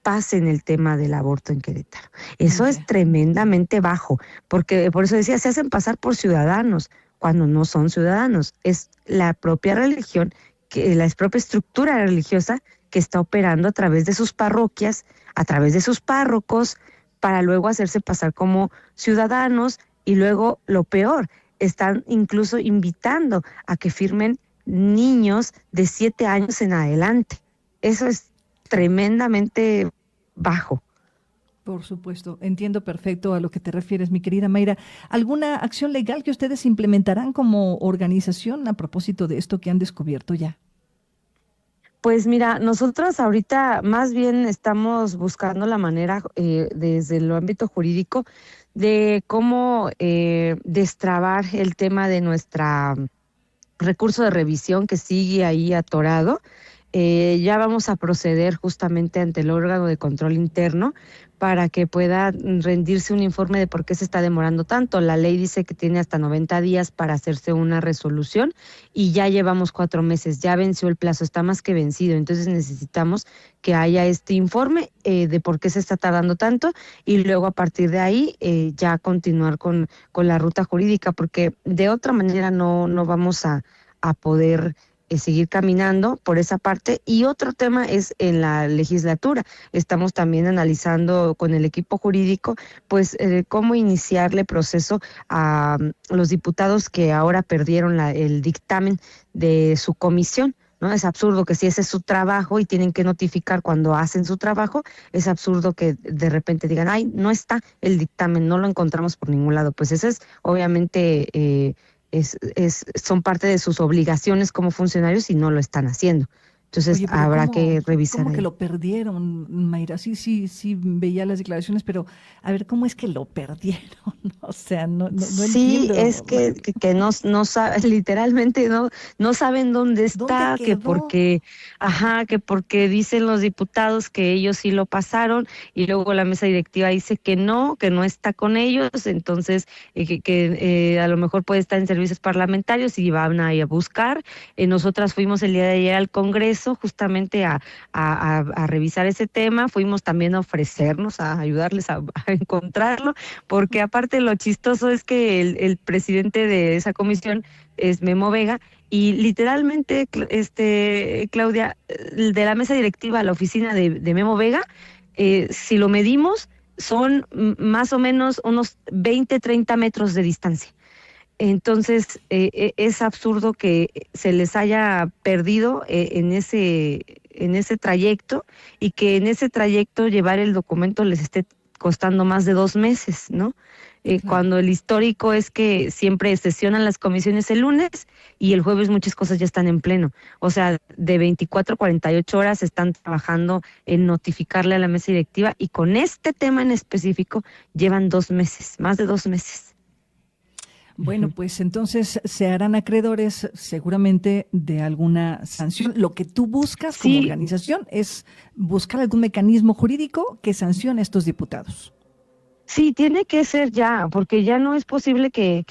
pasen el tema del aborto en Querétaro. Eso es tremendamente bajo, porque por eso decía, se hacen pasar por ciudadanos cuando no son ciudadanos. Es la propia religión, la propia estructura religiosa que está operando a través de sus parroquias, a través de sus párrocos, para luego hacerse pasar como ciudadanos y luego, lo peor, están incluso invitando a que firmen niños de 7 años en adelante. Eso es tremendamente bajo. Por supuesto, entiendo perfecto a lo que te refieres, mi querida Mayra. ¿Alguna acción legal que ustedes implementarán como organización a propósito de esto que han descubierto ya? Pues mira, nosotros ahorita más bien estamos buscando la manera desde el ámbito jurídico de cómo destrabar el tema de nuestra recurso de revisión que sigue ahí atorado. Ya vamos a proceder justamente ante el órgano de control interno para que pueda rendirse un informe de por qué se está demorando tanto. La ley dice que tiene hasta 90 días para hacerse una resolución y ya llevamos 4 meses, ya venció el plazo, está más que vencido. Entonces necesitamos que haya este informe de por qué se está tardando tanto y luego a partir de ahí ya continuar con la ruta jurídica, porque de otra manera no vamos a poder seguir caminando por esa parte. Y otro tema es en la legislatura. Estamos también analizando con el equipo jurídico pues cómo iniciarle proceso a los diputados que ahora perdieron el dictamen de su comisión, ¿no? Es absurdo que si ese es su trabajo y tienen que notificar cuando hacen su trabajo, es absurdo que de repente digan, ay, no está el dictamen, no lo encontramos por ningún lado. Pues eso es obviamente son parte de sus obligaciones como funcionarios y no lo están haciendo. Entonces habrá que revisar. ¿Cómo que lo perdieron, Mayra? Sí, veía las declaraciones, pero a ver, ¿cómo es que lo perdieron? O sea, no entiendo. Sí, es que no saben, literalmente no saben dónde está, que porque dicen los diputados que ellos sí lo pasaron y luego la mesa directiva dice que no está con ellos, entonces que a lo mejor puede estar en servicios parlamentarios y van a ir a buscar. Nosotras fuimos el día de ayer al Congreso justamente a revisar ese tema, fuimos también a ofrecernos, a ayudarles a encontrarlo, porque aparte lo chistoso es que el presidente de esa comisión es Memo Vega, y literalmente, Claudia, de la mesa directiva a la oficina de Memo Vega, si lo medimos, son más o menos unos 20-30 metros de distancia. Entonces, es absurdo que se les haya perdido en ese trayecto, y que en ese trayecto llevar el documento les esté costando más de 2 meses, ¿no? Cuando el histórico es que siempre sesionan las comisiones el lunes y el jueves muchas cosas ya están en pleno. O sea, de 24 a 48 horas están trabajando en notificarle a la mesa directiva, y con este tema en específico llevan 2 meses, más de 2 meses. Bueno, pues entonces se harán acreedores seguramente de alguna sanción. Lo que tú buscas como organización es buscar algún mecanismo jurídico que sancione a estos diputados. Sí, tiene que ser ya, porque ya no es posible que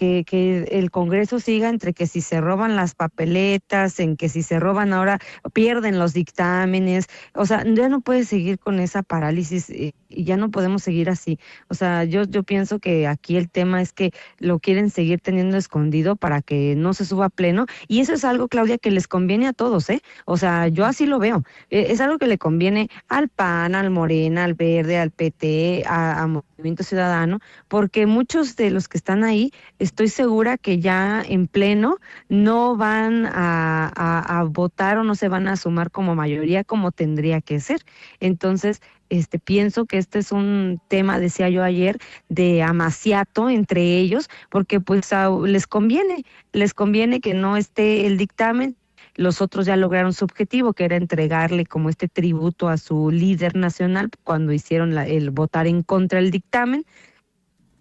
el Congreso siga entre que si se roban las papeletas, en que si se roban ahora pierden los dictámenes. O sea, ya no puede seguir con esa parálisis y ya no podemos seguir así. O sea, yo pienso que aquí el tema es que lo quieren seguir teniendo escondido para que no se suba a pleno, y eso es algo, Claudia, que les conviene a todos, ¿eh? O sea, yo así lo veo. Es algo que le conviene al PAN, al Morena, al Verde, al PT, a Movimiento Ciudadano, porque muchos de los que están ahí, estoy segura que ya en pleno no van a votar o no se van a sumar como mayoría como tendría que ser. Entonces, pienso que este es un tema, decía yo ayer, de amaciato entre ellos, porque pues les conviene que no esté el dictamen. Los otros ya lograron su objetivo, que era entregarle como este tributo a su líder nacional cuando hicieron el votar en contra del dictamen.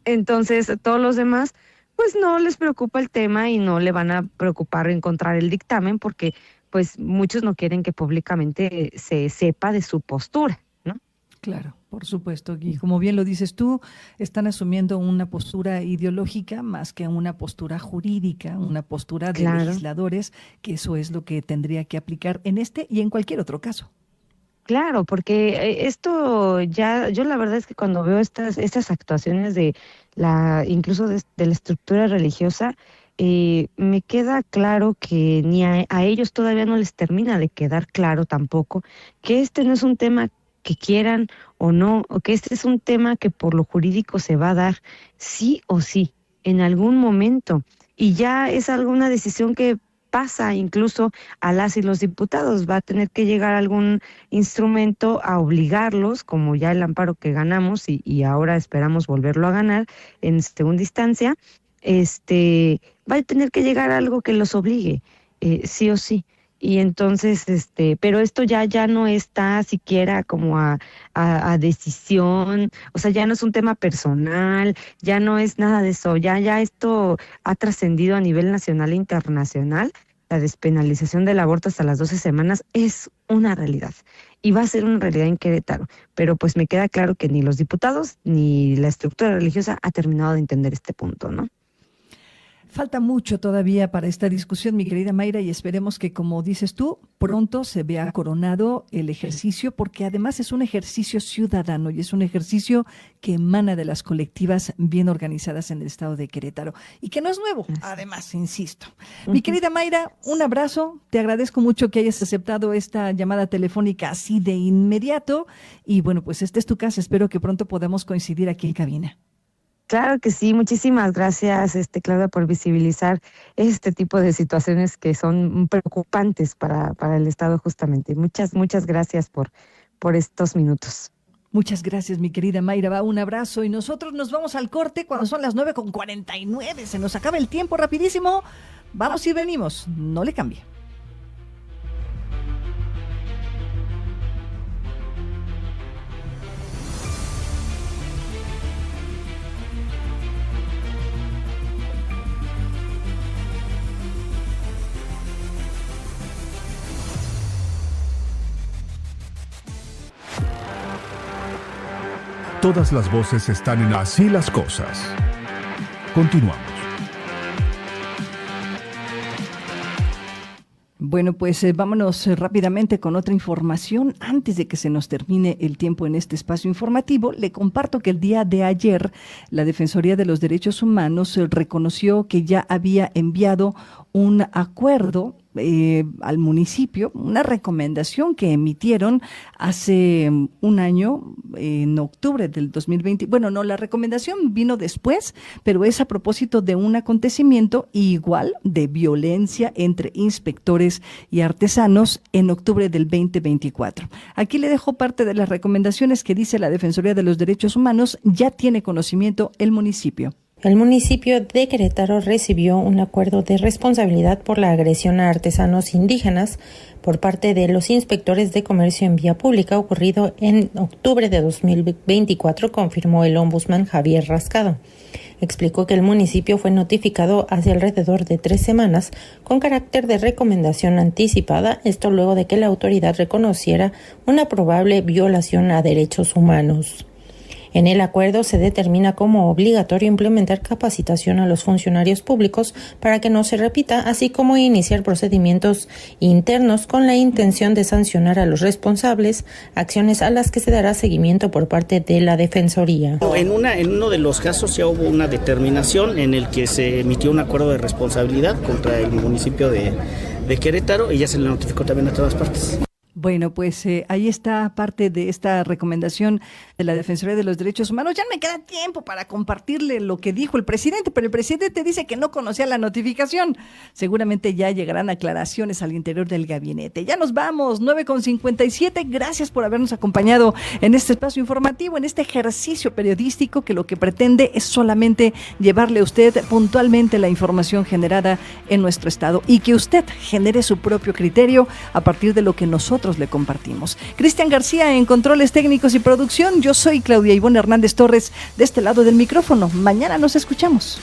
Entonces, todos los demás, pues no les preocupa el tema y no le van a preocupar encontrar el dictamen, porque pues muchos no quieren que públicamente se sepa de su postura, ¿no? Claro, por supuesto. Y como bien lo dices tú, están asumiendo una postura ideológica más que una postura jurídica, una postura de legisladores, que eso es lo que tendría que aplicar en este y en cualquier otro caso. Claro, porque esto ya, yo la verdad es que cuando veo estas actuaciones incluso de la estructura religiosa, me queda claro que ni a ellos todavía no les termina de quedar claro tampoco que este no es un tema que quieran o no, o que este es un tema que por lo jurídico se va a dar sí o sí, en algún momento, y ya es alguna decisión que pasa incluso a las y los diputados. Va a tener que llegar algún instrumento a obligarlos, como ya el amparo que ganamos y ahora esperamos volverlo a ganar en segunda instancia, va a tener que llegar algo que los obligue, sí o sí. Y entonces, pero esto ya no está siquiera como a decisión, o sea, ya no es un tema personal, ya no es nada de eso, ya esto ha trascendido a nivel nacional e internacional. La despenalización del aborto hasta las 12 semanas es una realidad y va a ser una realidad en Querétaro, pero pues me queda claro que ni los diputados ni la estructura religiosa ha terminado de entender este punto, ¿no? Falta mucho todavía para esta discusión, mi querida Mayra, y esperemos que, como dices tú, pronto se vea coronado el ejercicio, porque además es un ejercicio ciudadano y es un ejercicio que emana de las colectivas bien organizadas en el estado de Querétaro y que no es nuevo, además, insisto. Mi querida Mayra, un abrazo, te agradezco mucho que hayas aceptado esta llamada telefónica así de inmediato y bueno, pues esta es tu casa, espero que pronto podamos coincidir aquí en cabina. Claro que sí, muchísimas gracias, Claudia, por visibilizar este tipo de situaciones que son preocupantes para el Estado justamente. Muchas gracias por estos minutos. Muchas gracias, mi querida Mayra. Va, un abrazo y nosotros nos vamos al corte cuando son las 9:49. Se nos acaba el tiempo rapidísimo. Vamos y venimos. No le cambie. Todas las voces están en Así las Cosas. Continuamos. Bueno, pues vámonos rápidamente con otra información. Antes de que se nos termine el tiempo en este espacio informativo, le comparto que el día de ayer la Defensoría de los Derechos Humanos reconoció que ya había enviado un acuerdo al municipio una recomendación que emitieron hace un año, en octubre del 2020. Bueno, no, la recomendación vino después, pero es a propósito de un acontecimiento igual de violencia entre inspectores y artesanos en octubre del 2024. Aquí le dejo parte de las recomendaciones que dice la Defensoría de los Derechos Humanos. Ya tiene conocimiento el municipio. El municipio de Querétaro recibió un acuerdo de responsabilidad por la agresión a artesanos indígenas por parte de los inspectores de comercio en vía pública ocurrido en octubre de 2024, confirmó el ombudsman Javier Rascado. Explicó que el municipio fue notificado hace alrededor de 3 semanas con carácter de recomendación anticipada, esto luego de que la autoridad reconociera una probable violación a derechos humanos. En el acuerdo se determina como obligatorio implementar capacitación a los funcionarios públicos para que no se repita, así como iniciar procedimientos internos con la intención de sancionar a los responsables, acciones a las que se dará seguimiento por parte de la Defensoría. En uno de los casos ya hubo una determinación en el que se emitió un acuerdo de responsabilidad contra el municipio de Querétaro y ya se le notificó también a todas partes. Bueno, pues ahí está parte de esta recomendación de la Defensoría de los Derechos Humanos. Ya no me queda tiempo para compartirle lo que dijo el presidente, pero el presidente dice que no conocía la notificación. Seguramente ya llegarán aclaraciones al interior del gabinete. Ya nos vamos, 9:57. Gracias por habernos acompañado en este espacio informativo, en este ejercicio periodístico que lo que pretende es solamente llevarle a usted puntualmente la información generada en nuestro estado y que usted genere su propio criterio a partir de lo que nosotros le compartimos. Cristian García en controles técnicos y producción. Yo soy Claudia Ivonne Hernández Torres de este lado del micrófono. Mañana nos escuchamos.